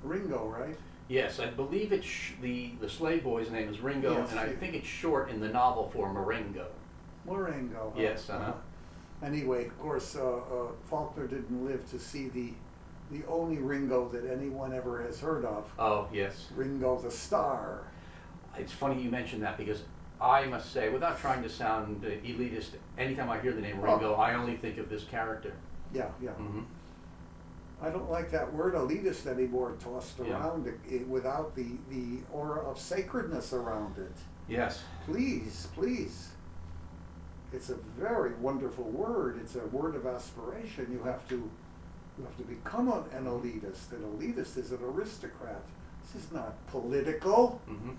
Ringo, right? Yes, I believe it's the slave boy's name is Ringo, Yes, and I think it's short in the novel for Marengo. Marengo. Yes, Anyway, of course, Faulkner didn't live to see the the only Ringo that anyone ever has heard of, Oh, yes. Ringo the Star. It's funny you mentioned that because I must say, without trying to sound elitist, anytime I hear the name Ringo, I only think of this character. Yeah, yeah. Hmm. I don't like that word elitist anymore tossed Yeah. around without the aura of sacredness around it. Yes. Please, please. It's a very wonderful word. It's a word of aspiration. You have to become an elitist. An elitist is an aristocrat. This is not political. Hmm.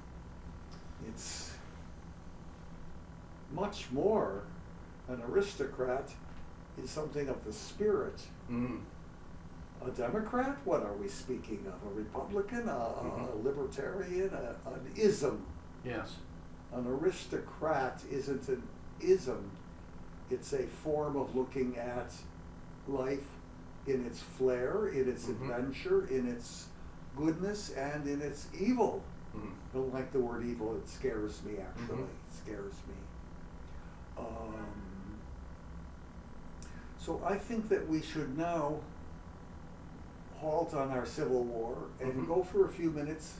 It's much more. An aristocrat is something of the spirit. Mm. A Democrat? What are we speaking of? A Republican? A libertarian? An ism? Yes. An aristocrat isn't an ism. It's a form of looking at life in its flair, in its adventure, in its goodness, and in its evil. Mm. I don't like the word evil. It scares me, actually. Mhm. It scares me. So I think that we should now halt on our Civil War and go for a few minutes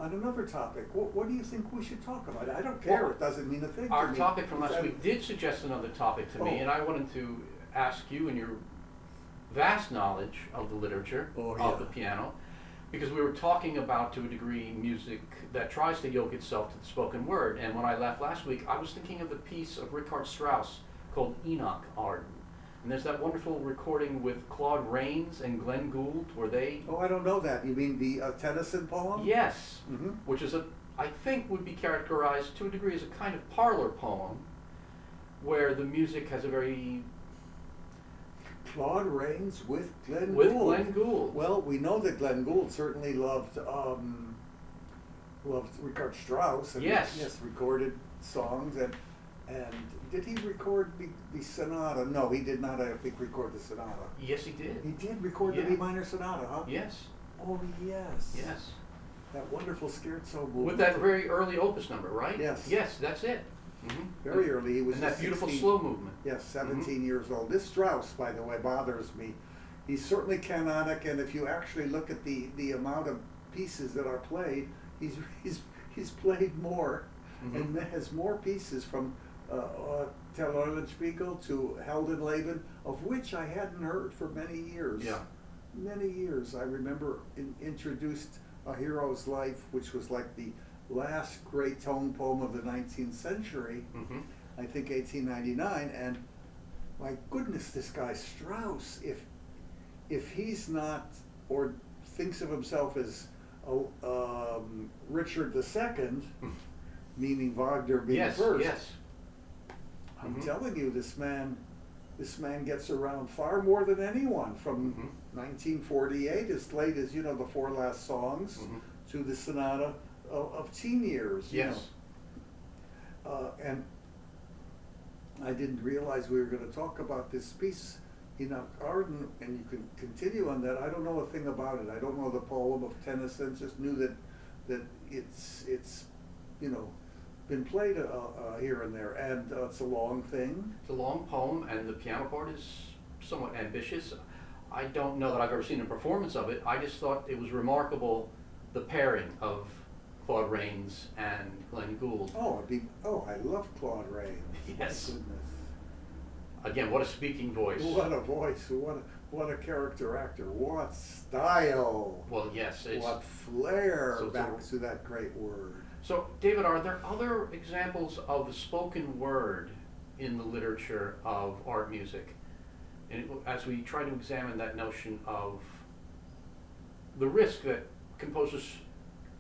on another topic. What do you think we should talk about? I don't care. Well, it doesn't mean a thing to Our me. topic from last It's- week did suggest another topic to me, Oh. and I wanted to ask you and your vast knowledge of the literature Oh, of yeah. the piano, because we were talking about, to a degree, music that tries to yoke itself to the spoken word. And when I left last week, I was thinking of the piece of Richard Strauss called Enoch Arden. And there's that wonderful recording with Claude Rains and Glenn Gould, where they... Oh, I don't know that. You mean the Tennyson poem? Yes, Mm-hmm. which is I think would be characterized to a degree as a kind of parlor poem, where the music has a very... Claude Rains with Glenn with Gould. Glenn Gould. Well, we know that Glenn Gould certainly loved Richard Strauss. And Yes. recorded songs and did he record the sonata? No, he did not. I think record the sonata. Yes, he did. He did record the Yeah. B minor sonata, huh? Yes, Oh yes. yes. That wonderful scherzo movement. With that very early opus number, right? Yes. Yes, that's it. Hmm. Very early. He was And that just beautiful 16 slow movement. Yes, 17 years old. This Strauss, by the way, bothers me. He's certainly canonic, and if you actually look at the amount of pieces that are played, he's played more, and has more pieces from Tell Eulenspiegel to Heldenleben, of which I hadn't heard for many years. Yeah. Many years. I remember introduced A Hero's Life, which was like the last great tone poem of the 19th century. Hmm. I think 1899, and my goodness, this guy Strauss, if he's not, or thinks of himself as Richard II, meaning Wagner being Yes, first, yes. I'm telling you, this man gets around far more than anyone. From 1948, as late as the Four Last Songs, to the Sonata of Teen Years. Yes. And I didn't realize we were going to talk about this piece, Enoch Arden, and you can continue on that. I don't know a thing about it. I don't know the poem of Tennyson. Just knew that it's been played here and there, and it's a long thing. It's a long poem, and the piano part is somewhat ambitious. I don't know that I've ever seen a performance of it. I just thought it was remarkable, the pairing of Claude Rains and Glenn Gould. I love Claude Rains. Yes. My goodness. Again, what a speaking voice. What a voice! What a character actor! What style! Well, yes. It's, What flair! So- Back to that great word. So, David, are there other examples of the spoken word in the literature of art music? And as we try to examine that notion of the risk that composers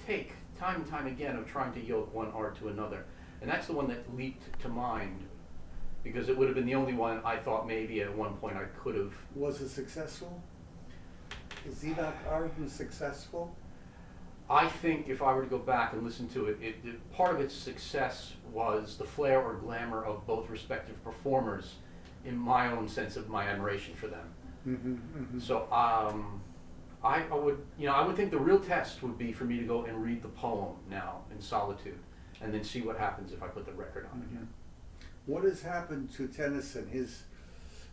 take time and time again of trying to yoke one art to another. And that's the one that leaped to mind, because it would have been the only one I thought maybe at one point I could have. Was it successful? Is Enoch Arden successful? I think if I were to go back and listen to it, part of its success was the flair or glamour of both respective performers, in my own sense of my admiration for them. So I would think the real test would be for me to go and read the poem now in solitude, and then see what happens if I put the record on again. What has happened to Tennyson?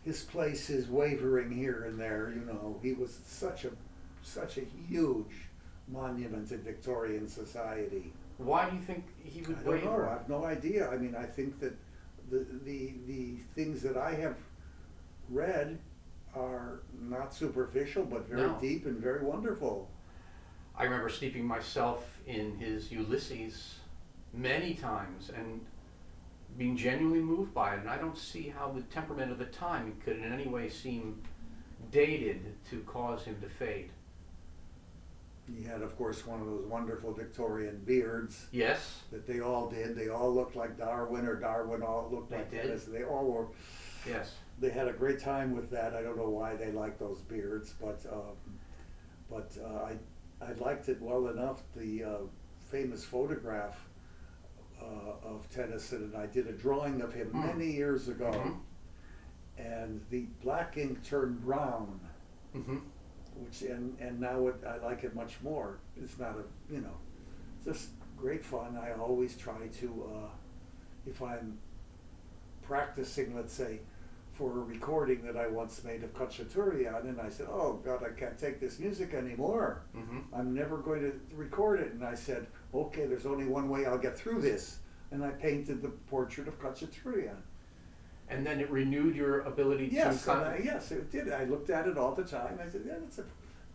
his place is wavering here and there. You know, he was such a huge monument in Victorian society. Why do you think he would I don't know. waver? I have no idea. I mean, I think that the things that I have read are not superficial, but very No. deep and very wonderful. I remember steeping myself in his Ulysses many times and being genuinely moved by it. And I don't see how the temperament of the time could in any way seem dated to cause him to fade. He had, of course, one of those wonderful Victorian beards Yes, that they all did. They all looked like Darwin, or Darwin all looked They like did. Dennis. They all were. yes. They had a great time with that. I don't know why they liked those beards, but I liked it well enough. The famous photograph of Tennyson, and I did a drawing of him many years ago, Mhm. and the black ink turned brown, Mm-hmm. which and now I like it much more. It's not just great fun. I always try to, if I'm practicing, let's say, for a recording that I once made of Khachaturian, and I said, oh God, I can't take this music anymore. Mm-hmm. I'm never going to record it. And I said, okay, there's only one way I'll get through this. And I painted the portrait of Khachaturian. And then it renewed your ability Yes, to yes, it did. I looked at it all the time. I said, yeah, that's a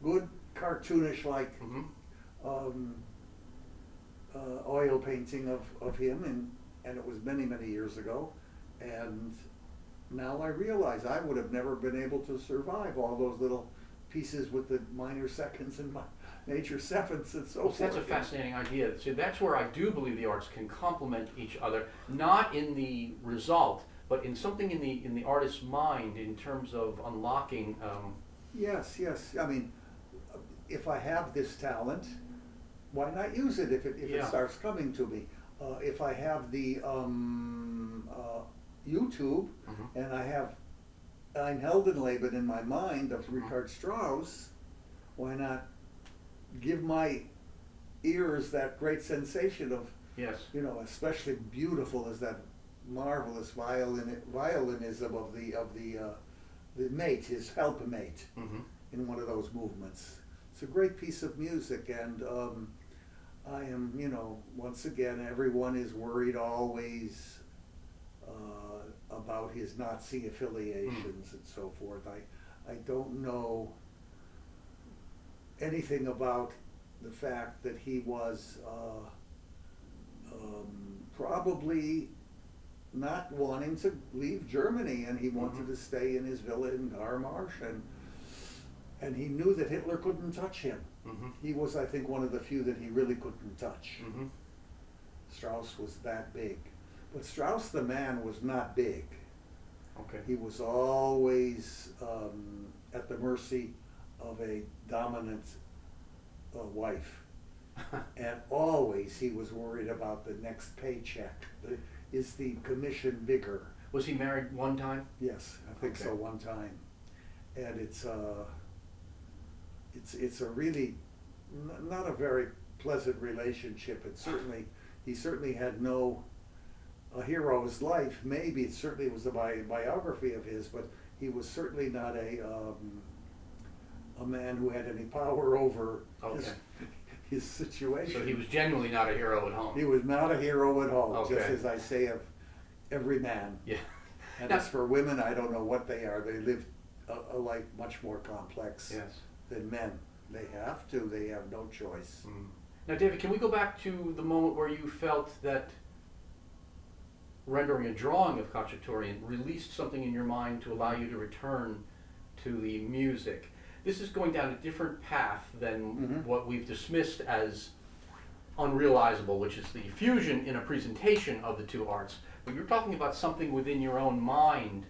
good cartoonish like Mm-hmm. um, oil painting of him, and it was many, many years ago. And now I realize I would have never been able to survive all those little pieces with the minor seconds and major sevenths and so forth. That's a fascinating idea. So that's where I do believe the arts can complement each other, not in the result, but in something in the artist's mind in terms of unlocking. Yes, yes. I mean, if I have this talent, why not use it if it Yeah. starts coming to me? If I have the YouTube, Mhm. and I have Ein Heldenleben in my mind of Richard Strauss, why not give my ears that great sensation of, Yes. especially beautiful as that marvelous violinism of the mate, his helpmate, Mm-hmm. in one of those movements. It's a great piece of music, and I am, once again, everyone is worried always about his Nazi affiliations and so forth. I don't know anything about the fact that he was probably not wanting to leave Germany, and he wanted to stay in his villa in Garmarsch, and he knew that Hitler couldn't touch him. Mm-hmm. He was, I think, one of the few that he really couldn't touch. Mm-hmm. Strauss was that big. But Strauss the man was not big. Okay. He was always at the mercy of a dominant wife. And always he was worried about the next paycheck. Is the commission bigger? Was he married one time? Yes, I think so, Okay. one time. And it's a really not a very pleasant relationship. He certainly had no a hero's life. Maybe it certainly was a biography of his, but he was certainly not a man who had any power over Okay. his situation. So he was genuinely not a hero at home. He was not a hero at home, just Okay. as I say of every man. Yeah. And Now- as for women, I don't know what they are. They live a life much more complex Yes. than men. They have to. They have no choice. Mm. Now, David, can we go back to the moment where you felt that rendering a drawing of Khachaturian released something in your mind to allow you to return to the music? This is going down a different path than Mhm. what we've dismissed as unrealizable, which is the fusion in a presentation of the two arts. But you're talking about something within your own mind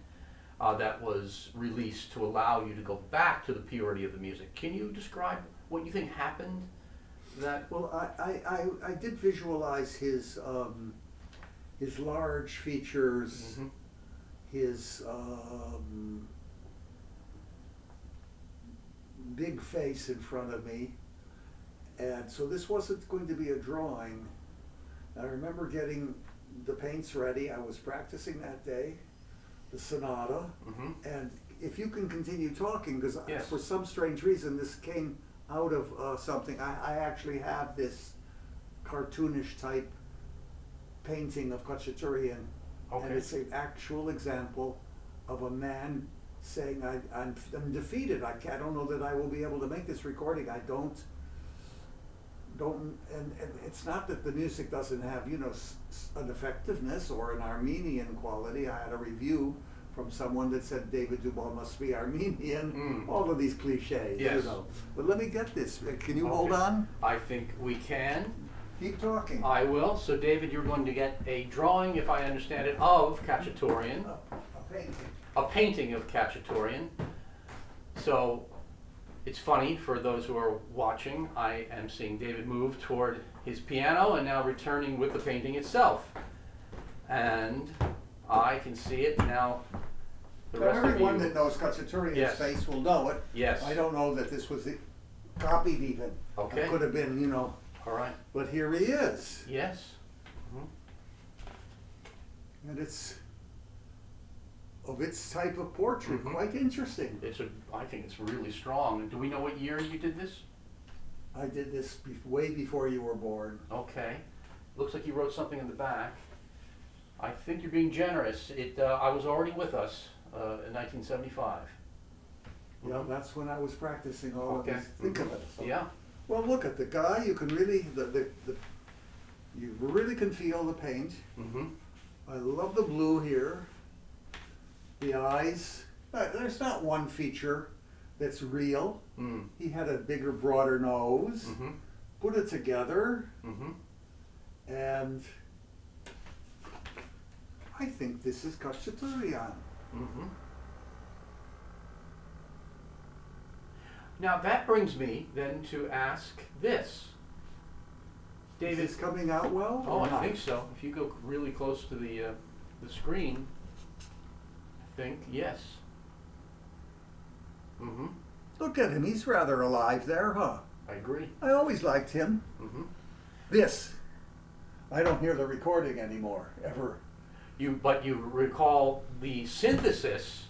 that was released to allow you to go back to the purity of the music. Can you describe what you think happened? Well, I did visualize his large features, Mhm. his big face in front of me, and so this wasn't going to be a drawing. I remember getting the paints ready. I was practicing that day. the sonata, Mhm. and if you can continue talking, because Yes. for some strange reason this came out of something. I actually have this cartoonish type painting of Khachaturian, and Okay. it's an actual example of a man saying, I'm defeated. I don't know that I will be able to make this recording. I don't, and it's not that the music doesn't have, you know, an effectiveness or an Armenian quality. I had a review from someone that said David Duvall must be Armenian, all of these cliches, Yes. you know. But let me get this. Can you hold Okay. on? I think we can. Keep talking. I will. So David, you're going to get a drawing, if I understand it, of Khachaturian, A painting. a painting of Khachaturian. So it's funny for those who are watching, I am seeing David move toward his piano and now returning with the painting itself. And I can see it now. The rest of Everyone you. that knows Khachaturian's Yes. face will know it. Yes. I don't know that this was copied even. Okay. It could have been, you know, All right. but here he is. Yes. Mhm. And it's of its type of portrait, Mhm. quite interesting. I think it's really strong. Do we know what year you did this? I did this way before you were born. Okay. Looks like you wrote something in the back. I think you're being generous. I was already with us in 1975. Yeah, that's when I was practicing all Okay. of this. Think of it. So- Yeah. Well, look at the guy. You can really you really can feel the paint. Mm-hmm. I love the blue here. The eyes. There's not one feature that's real. Mm. He had a bigger, broader nose. Mm-hmm. Put it together, Mm-hmm. and I think this is Khachaturian. Mm-hmm. Now that brings me then to ask this. David. Is this coming out well? Oh, or I not? think so. If you go really close to the screen, I think yes. Mm-hmm. Look at him. He's rather alive there, huh? I agree. I always liked him. Mm-hmm. This. I don't hear the recording anymore, ever. But you recall the synthesis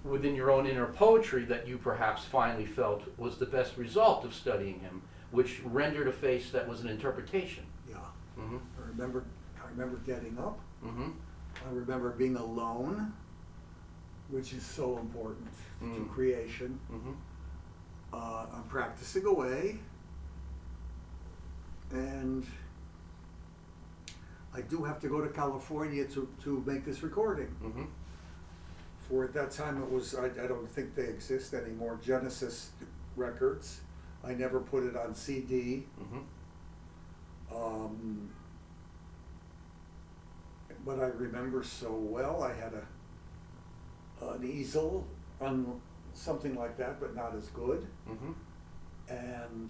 within your own inner poetry that you perhaps finally felt was the best result of studying him, which rendered a face that was an interpretation. Yeah. Mm-hmm. I remember getting up. Mm-hmm. I remember being alone, which is so important to Mm. creation. Mm-hmm. I'm practicing away, and I do have to go to California to make this recording. Mm-hmm. For at that time it was, I don't think they exist anymore, Genesis Records. I never put it on CD. Mm-hmm. But I remember so well, I had an easel on something like that, but not as good. Mm-hmm. And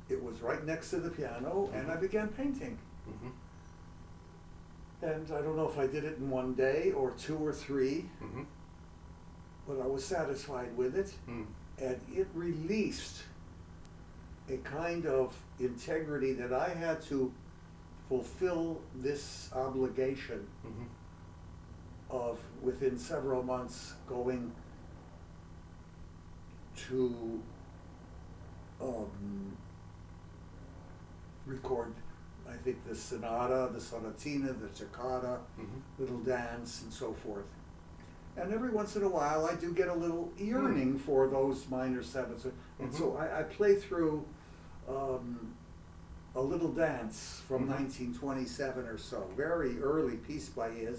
it was right next to the piano, and I began painting. Mm-hmm. And I don't know if I did it in one day or 2 or 3, Mm-hmm. but I was satisfied with it. Mm. And it released a kind of integrity that I had to fulfill this obligation Mm-hmm. of, within several months, going to record, I think, the sonata, the sonatina, the toccata, Mm-hmm. little dance, and so forth. And every once in a while, I do get a little yearning for those minor sevenths. And so I play through a little dance from 1927 or so, very early piece by him,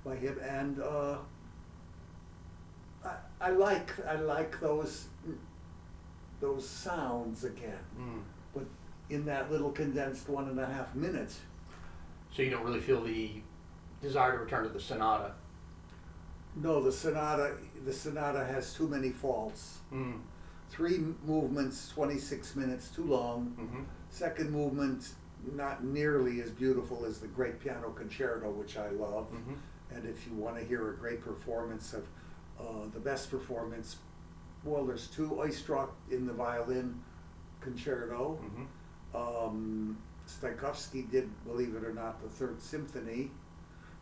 and I like those sounds again, Mm. but in that little condensed 1.5 minutes. So you don't really feel the desire to return to the sonata. No, the sonata has too many faults. Mm. 3 movements, 26 minutes, too long. Mm-hmm. Second movement, not nearly as beautiful as the great piano concerto, which I love. Mm-hmm. And if you want to hear a great performance of the best performance, well, there's 2 Oistrakh in the violin concerto. Mm-hmm. Tchaikovsky did, believe it or not, the 3rd Symphony.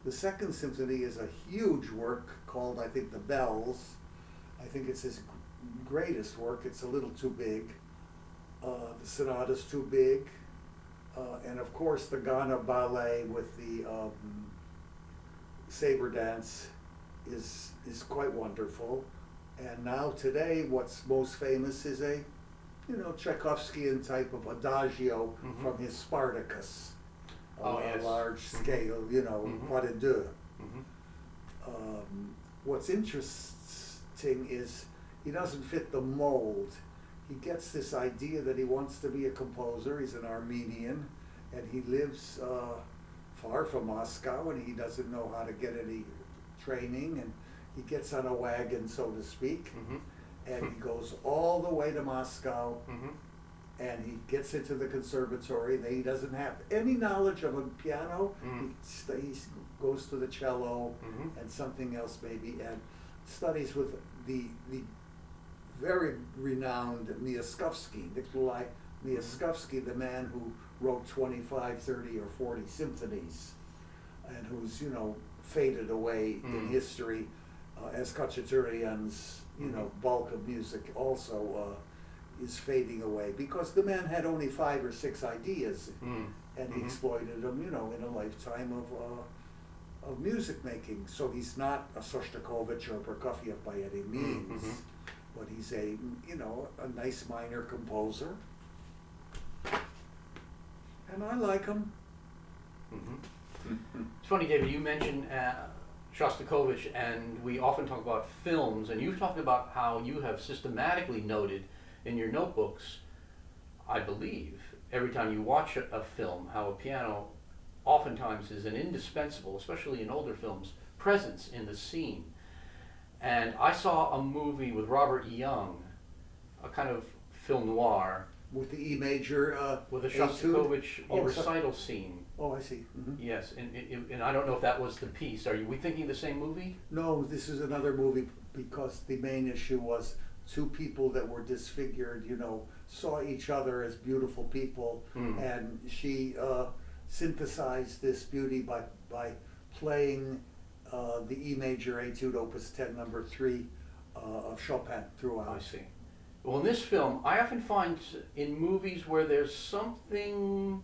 The Second Symphony is a huge work called, I think, The Bells. I think it's his greatest work. It's a little too big. The sonata's too big. And of course, the Ghana Ballet with the saber dance is quite wonderful. And now today, what's most famous is a, Tchaikovskyan type of adagio from his Spartacus. A large scale, pas de deux. What's interesting is he doesn't fit the mold. He gets this idea that he wants to be a composer. He's an Armenian, and he lives far from Moscow, and he doesn't know how to get any training, and he gets on a wagon, so to speak, and he goes all the way to Moscow, and he gets into the conservatory. He doesn't have any knowledge of a piano. He goes to the cello and something else maybe, and studies with the very renowned Nikolai Myaskovsky, the man who wrote 25, 30, or 40 symphonies, and who's, faded away in history, as Khachaturian's, bulk of music also is fading away, because the man had only 5 or 6 ideas, and he exploited them, in a lifetime of music making. So he's not a Shostakovich or a Prokofiev by any means, but he's a nice minor composer, and I like him. It's funny, David, you mentioned Shostakovich, and we often talk about films, and you've talked about how you have systematically noted in your notebooks, I believe, every time you watch a film, how a piano oftentimes is an indispensable, especially in older films, presence in the scene. And I saw a movie with Robert Young, a kind of film noir, with the E major with a Shostakovich recital scene. Oh, I see. Yes, and I don't know if that was the piece. Are we thinking of the same movie? No, this is another movie, because the main issue was 2 people that were disfigured, saw each other as beautiful people, and she synthesized this beauty by playing the E major Etude Opus 10 number 3 of Chopin throughout. I see. Well, in this film, I often find in movies where there's something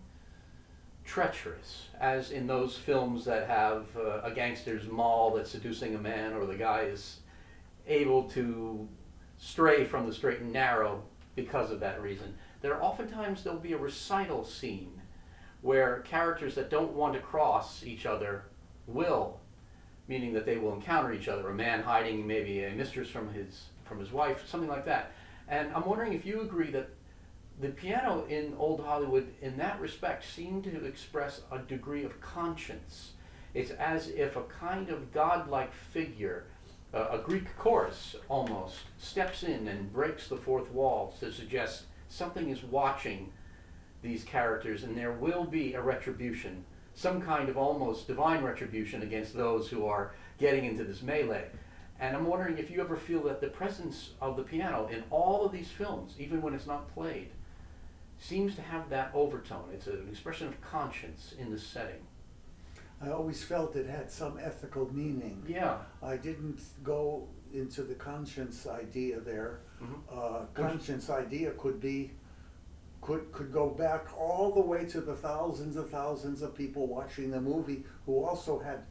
treacherous, as in those films that have a gangster's moll that's seducing a man, or the guy is able to stray from the straight and narrow because of that reason. Oftentimes there'll be a recital scene where characters that don't want to cross each other will, meaning that they will encounter each other, a man hiding maybe a mistress from his wife, something like that. And I'm wondering if you agree that the piano in old Hollywood, in that respect, seemed to express a degree of conscience. It's as if a kind of godlike figure, a Greek chorus almost, steps in and breaks the fourth wall to suggest something is watching these characters, and there will be a retribution, some kind of almost divine retribution against those who are getting into this melee. And I'm wondering if you ever feel that the presence of the piano in all of these films, even when it's not played, seems to have that overtone. It's an expression of conscience in the setting. I always felt it had some ethical meaning. Yeah. I didn't go into the conscience idea there. Conscience idea could go back all the way to the thousands of people watching the movie who also had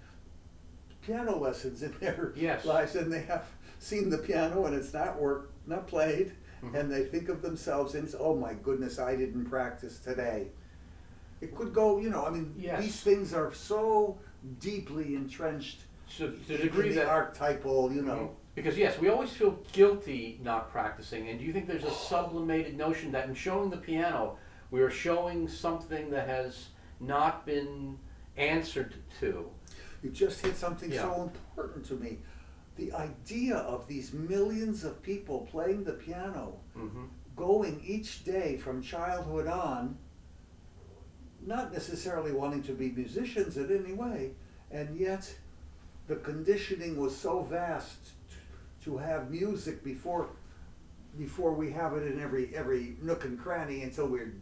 piano lessons in their lives, and they have seen the piano and it's not played, and they think of themselves and say, oh my goodness, I didn't practice today. It could go, these things are so deeply entrenched to the in degree the that archetypal, Because yes, we always feel guilty not practicing, and do you think there's a sublimated notion that in showing the piano, we are showing something that has not been answered to? You just hit something so important to me. The idea of these millions of people playing the piano, going each day from childhood on, not necessarily wanting to be musicians in any way, and yet the conditioning was so vast to have music before we have it in every nook and cranny until we're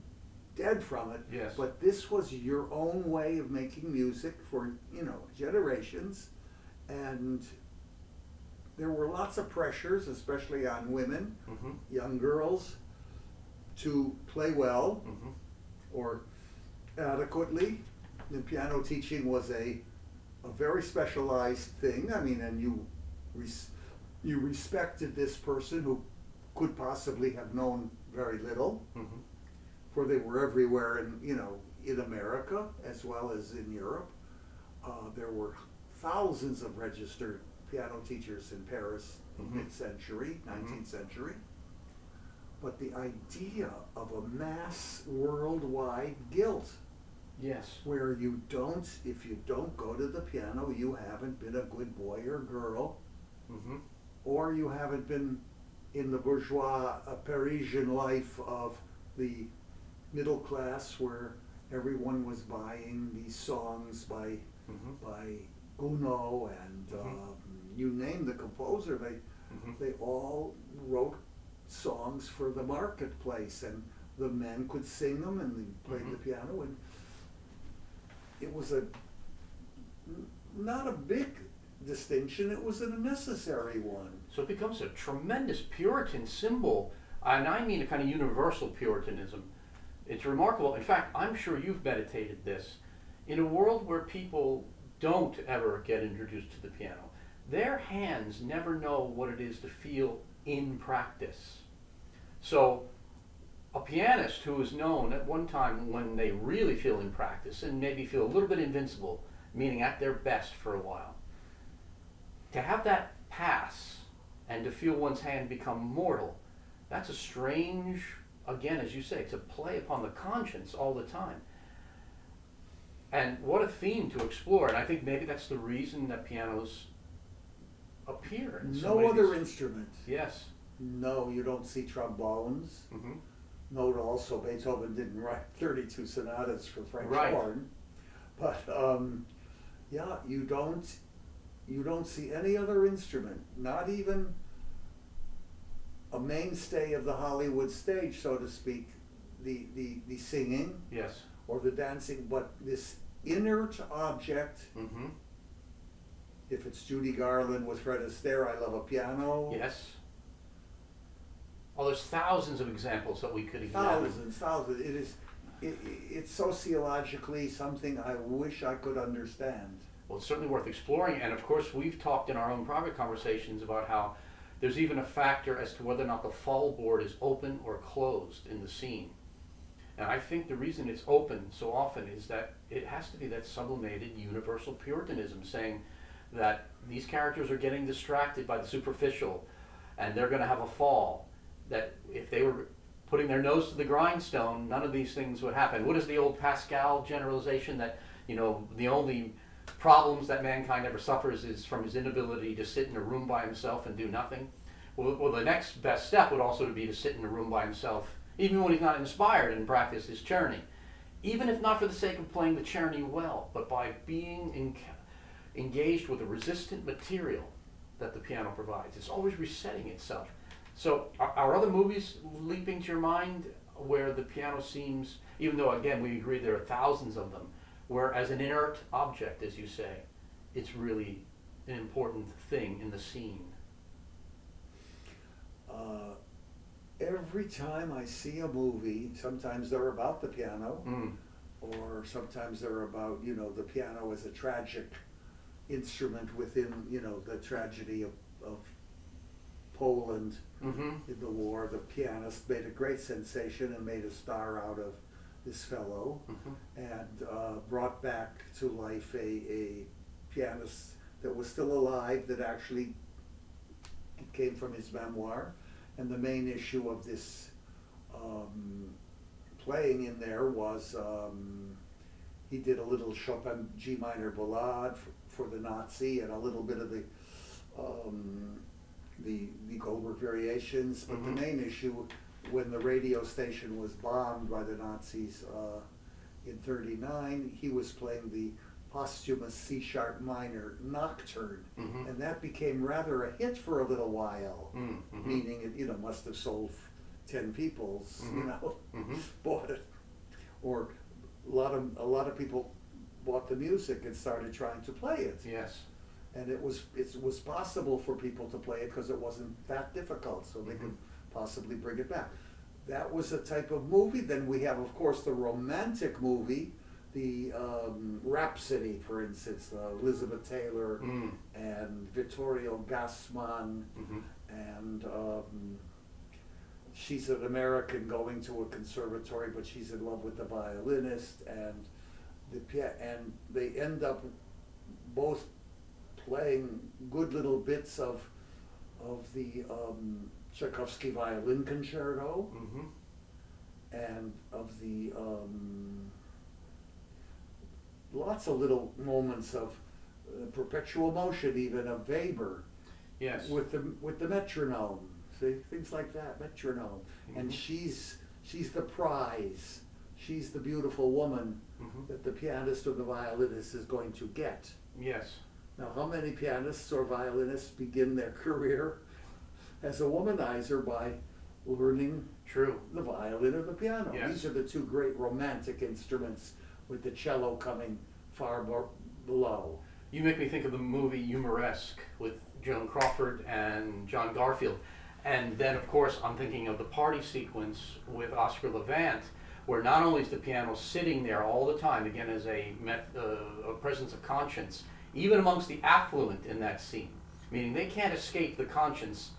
dead from it. Yes. But this was your own way of making music for, generations. And there were lots of pressures, especially on women, Mm-hmm. young girls, to play well Mm-hmm. or adequately. And piano teaching was a very specialized thing. I mean, and you respected this person who could possibly have known very little, Mm-hmm. for they were everywhere in America as well as in Europe. There were thousands of registered piano teachers in Paris, Mhm. mid-century, 19th century. But the idea of a mass worldwide guilt, Yes. where if you don't go to the piano, you haven't been a good boy or girl, Mm-hmm. or you haven't been in the bourgeois Parisian life of the middle class, where everyone was buying these songs by Mm-hmm. Gounod and Mhm. you name the composer. Mm-hmm. They all wrote songs for the marketplace, and the men could sing them, and they played the Mhm. piano, and it was not a big distinction. It was a necessary one. So it becomes a tremendous Puritan symbol, and I mean a kind of universal Puritanism. It's remarkable. In fact, I'm sure you've meditated this. In a world where people don't ever get introduced to the piano, their hands never know what it is to feel in practice. So a pianist who is known at one time when they really feel in practice and maybe feel a little bit invincible, meaning at their best for a while, to have that pass and to feel one's hand become mortal, that's a strange, again, as you say, to play upon the conscience all the time. And what a theme to explore. And I think maybe that's the reason that pianos appear in so No many of other these- instrument. Yes. No, you don't see trombones. Mm-hmm. Note also, Beethoven didn't write 32 sonatas for French Right. horn. But yeah, you don't see any other instrument, not even a mainstay of the Hollywood stage, so to speak, the singing Yes. or the dancing, but this inert object. Mm-hmm. If it's Judy Garland with Fred Astaire, I Love a Piano. Yes. Oh, there's thousands of examples that we could examine. Thousands. It's sociologically something I wish I could understand. Well, it's certainly worth exploring. And of course, we've talked in our own private conversations about how there's even a factor as to whether or not the fall board is open or closed in the scene. And I think the reason it's open so often is that it has to be that sublimated universal Puritanism, saying that these characters are getting distracted by the superficial and they're going to have a fall. That if they were putting their nose to the grindstone, none of these things would happen. What is the old Pascal generalization that, the only problems that mankind ever suffers is from his inability to sit in a room by himself and do nothing? Well, the next best step would also be to sit in a room by himself, even when he's not inspired, and practice his czerny. Even if not for the sake of playing the czerny well, but by being engaged with the resistant material that the piano provides. It's always resetting itself. So are other movies leaping to your mind where the piano seems, even though again we agree there are thousands of them, where as an inert object, as you say, it's really an important thing in the scene? Every time I see a movie, sometimes they're about the piano, or sometimes they're about, the piano as a tragic instrument within, the tragedy of Poland in the war. The pianist made a great sensation and made a star out of this fellow, and brought back to life a pianist that was still alive, that actually came from his memoir. And the main issue of this playing in there was he did a little Chopin G minor ballade for the Nazi, and a little bit of the Goldberg variations. But the main issue, when the radio station was bombed by the Nazis in '39, he was playing the posthumous C-sharp minor nocturne, and that became rather a hit for a little while, meaning it must have sold 10 people's, bought it. or a lot of people bought the music and started trying to play it. Yes. And it was possible for people to play it because it wasn't that difficult, so they could possibly bring it back. That was a type of movie. Then we have, of course, the romantic movie, the Rhapsody, for instance, Elizabeth Taylor and Vittorio Gassman, and she's an American going to a conservatory, but she's in love with the violinist, and and they end up both playing good little bits of the Tchaikovsky violin concerto, and of the lots of little moments of perpetual motion, even of Weber. Yes. With the metronome, see, things like that, metronome, and she's the prize. She's the beautiful woman that the pianist or the violinist is going to get. Yes. Now, how many pianists or violinists begin their career as a womanizer by learning the violin or the piano? Yes. These are the two great romantic instruments, with the cello coming far below. You make me think of the movie Humoresque with Joan Crawford and John Garfield. And then, of course, I'm thinking of the party sequence with Oscar Levant, where not only is the piano sitting there all the time, again as a presence of conscience, even amongst the affluent in that scene, meaning they can't escape the conscience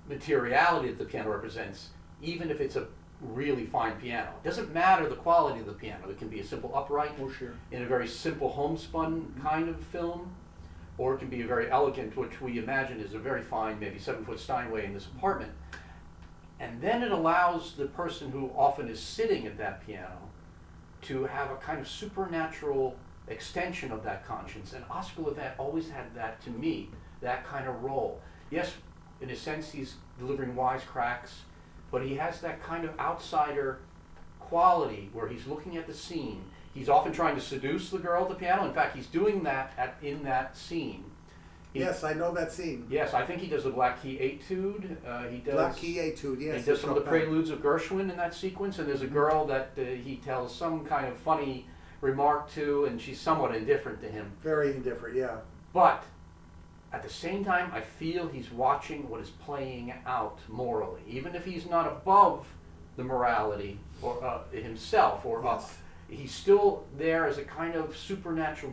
materiality that the piano represents, even if it's a really fine piano. It doesn't matter the quality of the piano. It can be a simple upright in a very simple homespun kind of film, or it can be a very elegant, which we imagine is a very fine, maybe 7-foot Steinway in this apartment. And then it allows the person who often is sitting at that piano to have a kind of supernatural extension of that conscience. And Oscar Levant always had that, to me, that kind of role. Yes, in a sense, he's delivering wisecracks, but he has that kind of outsider quality where he's looking at the scene. He's often trying to seduce the girl at the piano. In fact, he's doing that in that scene. Yes, I know that scene. Yes, I think he does the Black Key Etude. He does Black Key Etude, yes. He does some of the preludes of Gershwin in that sequence, and there's a girl that he tells some kind of funny remark to, and she's somewhat indifferent to him. Very indifferent, yeah. But at the same time, I feel he's watching what is playing out morally, even if he's not above the morality or himself or us. He's still there as a kind of supernatural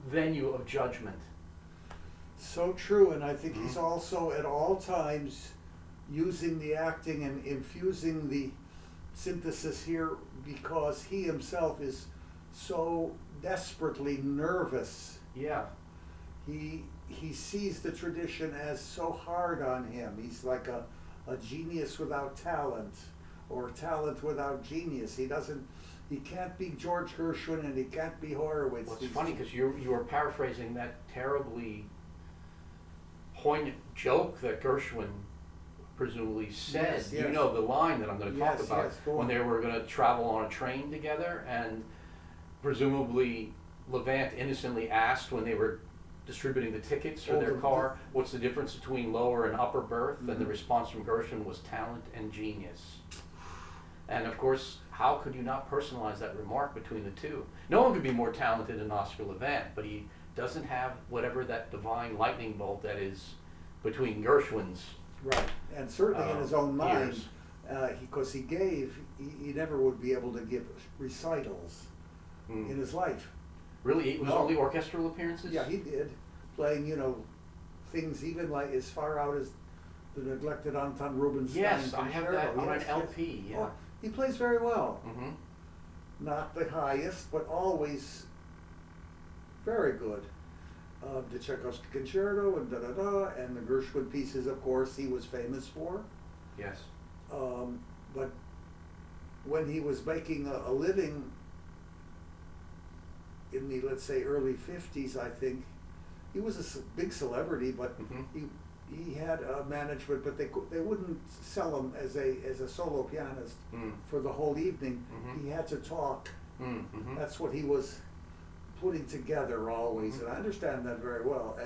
venue of judgment. So true, and I think he's also at all times using the acting and infusing the synthesis here because he himself is so desperately nervous. Yeah. He sees the tradition as so hard on him. He's like a genius without talent, or talent without genius. He can't be George Gershwin and he can't be Horowitz. Well, it's funny because you are paraphrasing that terribly poignant joke that Gershwin presumably said. Yes, You yes. know the line that I'm going to talk Yes, about, yes, go when on. they were going to travel on a train together, and presumably Levant innocently asked when they were distributing the tickets for their car, what's the difference between lower and upper berth? And the response from Gershwin was talent and genius. And of course, how could you not personalize that remark between the two? No one could be more talented than Oscar Levant, but he doesn't have whatever that divine lightning bolt that is between Gershwin's. Right, and certainly in his own mind, ears. because he never would be able to give recitals in his life. Really? It was only orchestral appearances? Yeah, he did, playing, things even like as far out as the neglected Anton Rubinstein Yes, I have concerto. that on an Yes, LP, yes. yeah. Oh, he plays very well. Mm-hmm. Not the highest, but always very good. The Tchaikovsky concerto and and the Gershwin pieces, of course, he was famous for. Yes. But when he was making a living in the, let's say, early 50s, I think, he was a big celebrity, but he had management, but they wouldn't sell him as a solo pianist for the whole evening. He had to talk. That's what he was putting together always, and I understand that very well.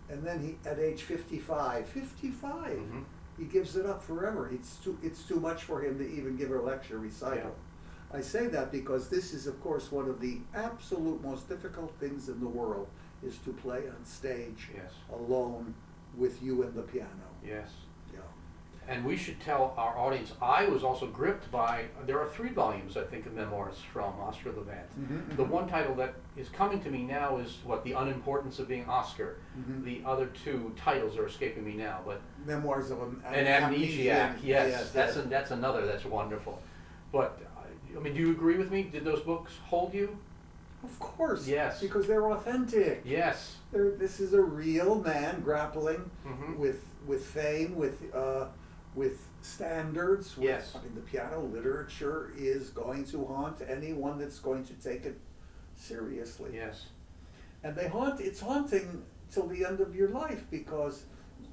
And then he, at age 55, he gives it up forever. It's too much for him to even give a lecture recital. I say that because this is, of course, one of the absolute most difficult things in the world, is to play on stage Yes. alone with you and the piano. Yes. Yeah. And we should tell our audience, I was also gripped by, there are 3 volumes, I think, of memoirs from Oscar Levant. Mm-hmm, The one title that is coming to me now is, The Unimportance of Being Oscar. Mm-hmm. The other 2 titles are escaping me now, but Memoirs of an Amnesiac, yes, yes. that's another, that's wonderful. But, I mean, do you agree with me? Did those books hold you? Of course. Yes. Because they're authentic. Yes. This is a real man grappling Mhm. with fame, with standards. Yes. I mean, the piano literature is going to haunt anyone that's going to take it seriously. Yes. And it's haunting till the end of your life, because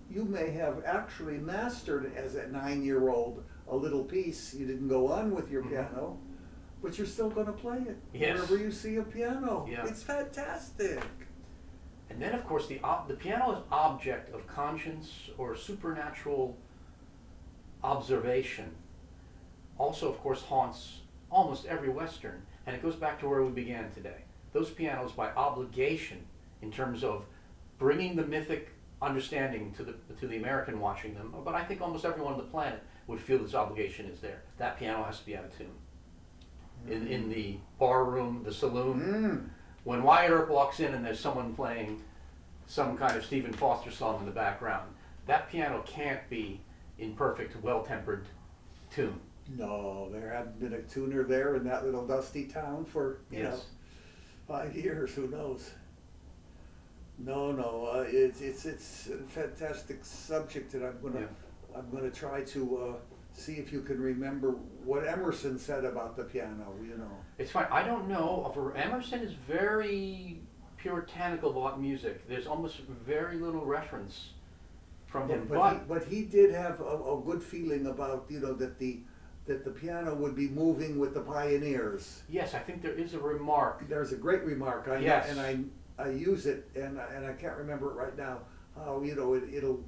you may have actually mastered as a 9-year-old a little piece. You didn't go on with your Mhm. piano, but you're still going to play it Yes. wherever you see a piano. Yeah. It's fantastic. And then, of course, the piano is object of conscience or supernatural observation. Also, of course, haunts almost every Western. And it goes back to where we began today. Those pianos, by obligation, in terms of bringing the mythic understanding to the American watching them, but I think almost everyone on the planet would feel this obligation is there. That piano has to be out of tune. In the bar room, the saloon, when Wyatt Earp walks in and there's someone playing some kind of Stephen Foster song in the background, that piano can't be in perfect, well-tempered tune. No, there hadn't been a tuner there in that little dusty town for, you know, 5 years, who knows? No, it's a fantastic subject, and I'm gonna try to see if you can remember what Emerson said about the piano. You know, It's fine. I don't know. Emerson is very puritanical about music. There's almost very little reference from him. but he did have a good feeling about, you know, that the piano would be moving with the pioneers. Yes, I think there is a remark. There's a great remark. Yes. And I use it, and I can't remember it right now. How, you know, it'll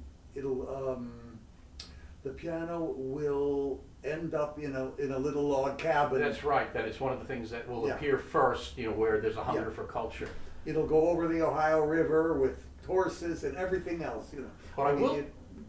the piano will end up in a little log cabin. That's right. That it's one of the things that will Yeah. appear first. You know, where there's a hunger Yeah. for culture. It'll go over the Ohio River with horses and everything else. You know. But I will.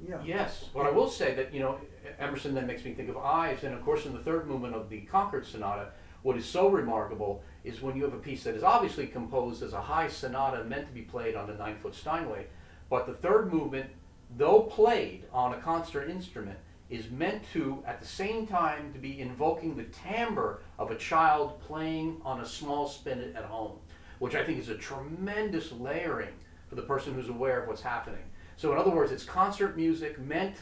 Yeah. Yes. But I will say that, you know, Emerson then makes me think of Ives, and of course in the 3rd movement of the Concord Sonata, what is so remarkable is when you have a piece that is obviously composed as a high sonata meant to be played on a 9-foot Steinway, but the 3rd movement, though played on a concert instrument, is meant to, at the same time, to be invoking the timbre of a child playing on a small spinet at home, which I think is a tremendous layering for the person who's aware of what's happening. So in other words, it's concert music meant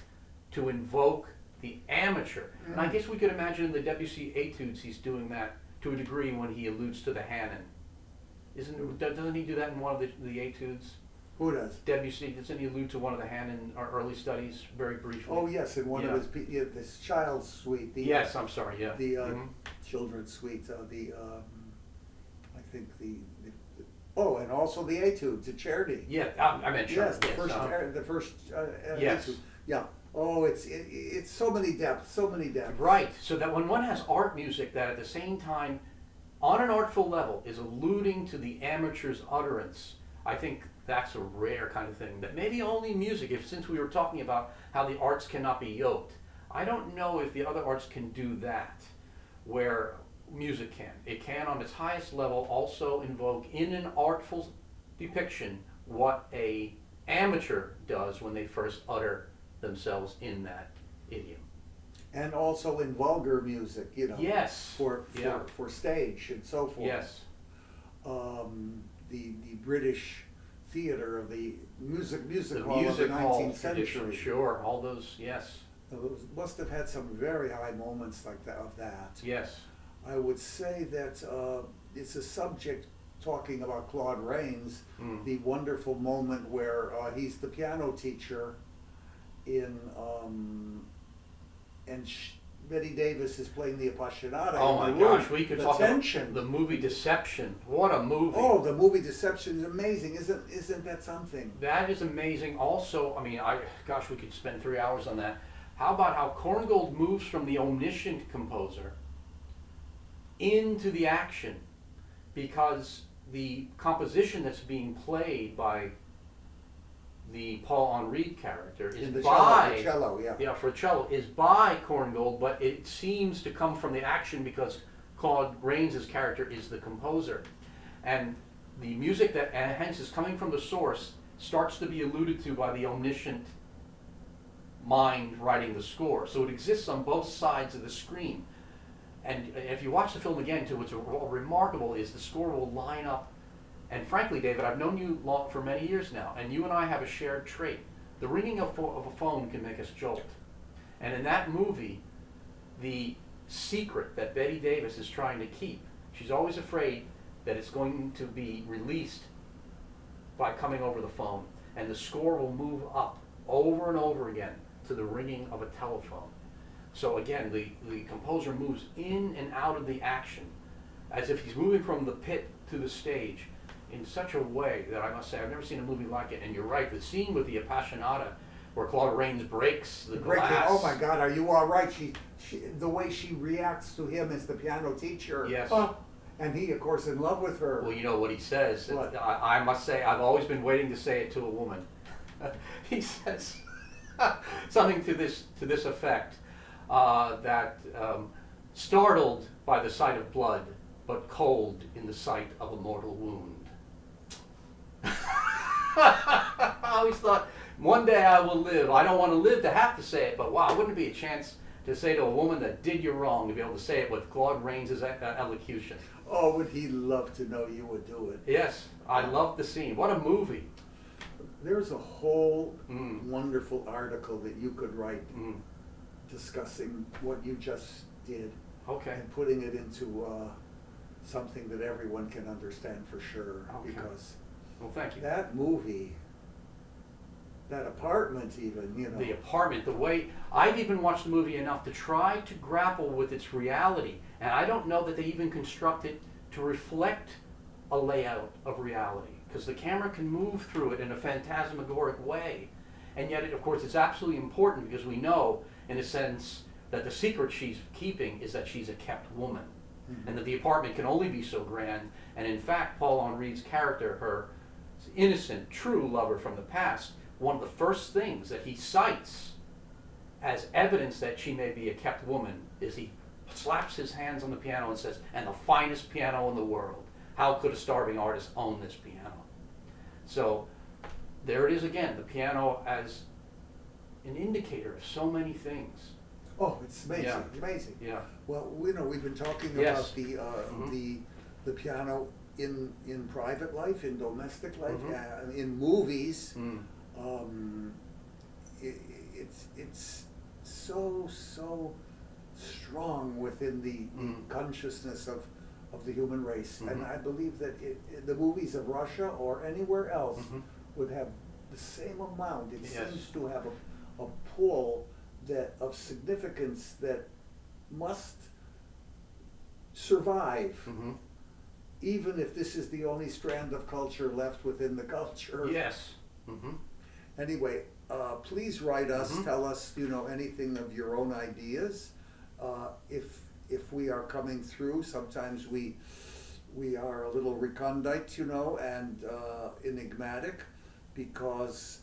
to invoke the amateur. And I guess we could imagine in the Debussy etudes he's doing that to a degree when he alludes to the Hanon. Doesn't he do that in one of the etudes? Who does? Debussy, doesn't he allude to one of the Hanon early studies very briefly? Oh yes, in one of his child's suite. Yes, I'm sorry. Yeah. The children's suite. I think and also the etudes, the charity. Yeah, I meant sure. Yes, the first yes. etude. Yeah. Oh, it's so many depths, so many depths. Right. So that when one has art music that at the same time, on an artful level, is alluding to the amateur's utterance, I think that's a rare kind of thing. That maybe only music, since we were talking about how the arts cannot be yoked, I don't know if the other arts can do that, where music can. It can, on its highest level, also invoke in an artful depiction what a amateur does when they first utter themselves in that idiom. And also in vulgar music, you know. Yes. For stage and so forth. Yes. The British theater of the music The hall of the music hall 19th tradition, century. sure, all those, yes. Those must have had some very high moments like that. Of that. Yes. I would say that it's a subject, talking about Claude Rains, the wonderful moment where he's the piano teacher in Betty Davis is playing the Appassionata. Oh my gosh, we could talk tension. about the movie Deception. What a movie. Oh, the movie Deception is amazing. Isn't that something? That is amazing. Also, I mean, we could spend 3 hours on that. How about how Korngold moves from the omniscient composer into the action, because the composition that's being played by the Paul Henri character is In the by cello, yeah. for cello is by Korngold, but it seems to come from the action because Claude Rains' character is the composer, and the music that hence is coming from the source starts to be alluded to by the omniscient mind writing the score. So it exists on both sides of the screen. And if you watch the film again, too, what's remarkable is the score will line up. And frankly, David, I've known you for many years now, and you and I have a shared trait. The ringing of a phone can make us jolt. And in that movie, the secret that Bette Davis is trying to keep, she's always afraid that it's going to be released by coming over the phone. And the score will move up over and over again to the ringing of a telephone. So again, the composer moves in and out of the action as if he's moving from the pit to the stage in such a way that I must say I've never seen a movie like it. And you're right, the scene with the Appassionata where Claude Rains breaks the glass. Oh my God, are you all right? She the way she reacts to him as the piano teacher. Yes. Oh, and he, of course, in love with her. Well, you know what he says. What? I must say, I've always been waiting to say it to a woman. He says something to this effect. That startled by the sight of blood, but cold in the sight of a mortal wound. I always thought, one day I will live. I don't want to live to have to say it, but wow, wouldn't it be a chance to say to a woman that did you wrong, to be able to say it with Claude Rains' elocution. Oh, would he love to know you would do it? Yes, I love the scene. What a movie. There's a whole wonderful article that you could write discussing what you just did. Okay. And putting it into something that everyone can understand for sure. Okay. Because Well, thank you. that movie, that apartment even, you know. The apartment, the way, I've even watched the movie enough to try to grapple with its reality, and I don't know that they even construct it to reflect a layout of reality, because the camera can move through it in a phantasmagoric way, and yet, of course, it's absolutely important because we know, in a sense, that the secret she's keeping is that she's a kept woman, and that the apartment can only be so grand, and in fact, Paul Henri's character, her innocent, true lover from the past, one of the first things that he cites as evidence that she may be a kept woman is he slaps his hands on the piano and says, "And the finest piano in the world. How could a starving artist own this piano?" So there it is again, the piano as an indicator of so many things. Oh, it's amazing, Yeah. amazing. Yeah. Well, you know, we've been talking Yes. about the piano in private life, in domestic life, Mhm. in movies. Mm. It's so strong within the consciousness of the human race, and I believe that the movies of Russia or anywhere else would have the same amount. It Yes. seems to have a pull that of significance that must survive, even if this is the only strand of culture left within the culture. Yes. Mm-hmm. Anyway, please write us. Tell us, you know, anything of your own ideas. If we are coming through, sometimes we are a little recondite, you know, and enigmatic, because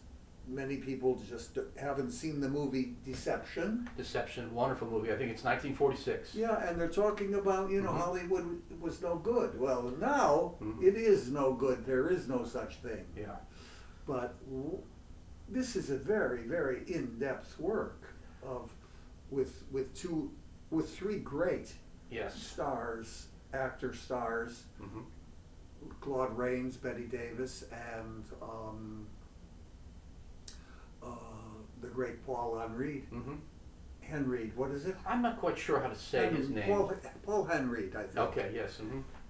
many people just haven't seen the movie Deception. Deception, wonderful movie. I think it's 1946. Yeah, and they're talking about, you know, Hollywood was no good. Well, now it is no good. There is no such thing. Yeah. But this is a very, very in-depth work with three great Yes. stars, actor stars, Claude Rains, Bette Davis, and the great Paul Henri. Henry, what is it? I'm not quite sure how to say his name. Paul Henry, I think. Okay, yes.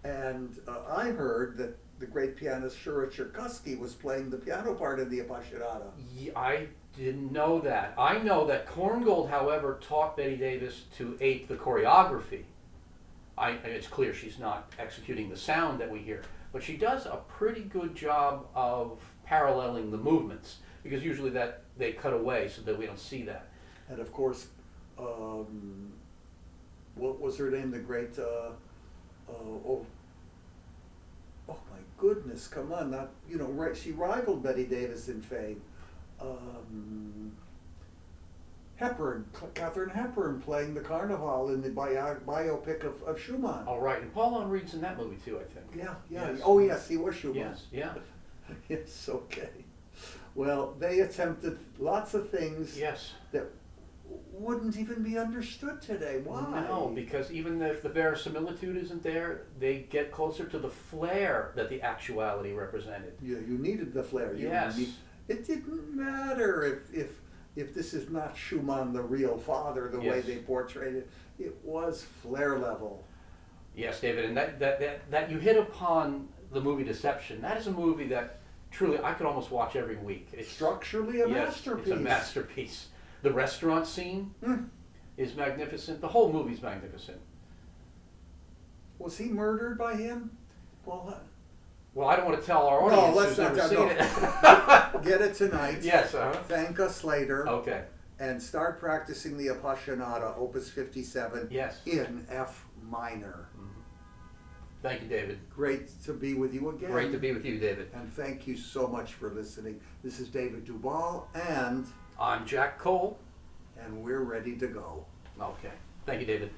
And I heard that the great pianist Shura Cherkassky was playing the piano part in the Appassionata. I didn't know that. I know that Korngold, however, taught Bette Davis to ape the choreography. And it's clear she's not executing the sound that we hear, but she does a pretty good job of paralleling the movements, because usually that they cut away so that we don't see that. And of course, what was her name? The great, oh my goodness, come on, not, you know, right, she rivaled Betty Davis in fame. Hepburn, Katharine Hepburn playing the Carnival in the biopic of Schumann. All right, and Paul Henri's in that movie too, I think. Yeah. Yes. Oh yes, he was Schumann. Yes, yeah. Yes, okay. Well, they attempted lots of things Yes. that wouldn't even be understood today. Why? No, because even if the verisimilitude isn't there, they get closer to the flair that the actuality represented. Yeah, you needed the flair. Yes. It didn't matter if this is not Schumann, the real father, the way Yes. they portrayed it. It was flair level. Yes, David, and that you hit upon the movie Deception. That is a movie that truly I could almost watch every week. It's Structurally a yes, masterpiece. It's a masterpiece. The restaurant scene Mm. is magnificent. The whole movie's magnificent. Was he murdered by him? Well, Well, I don't want to tell our no, audience let's who's not. never seen it. Get it tonight. Yes, Thank us later. Okay. And start practicing the Appassionata, Opus 57, Yes. in F minor. Thank you, David. Great to be with you again. Great to be with you, David. And thank you so much for listening. This is David Duval, and I'm Jack Cole. we're ready to go. Okay. Thank you, David.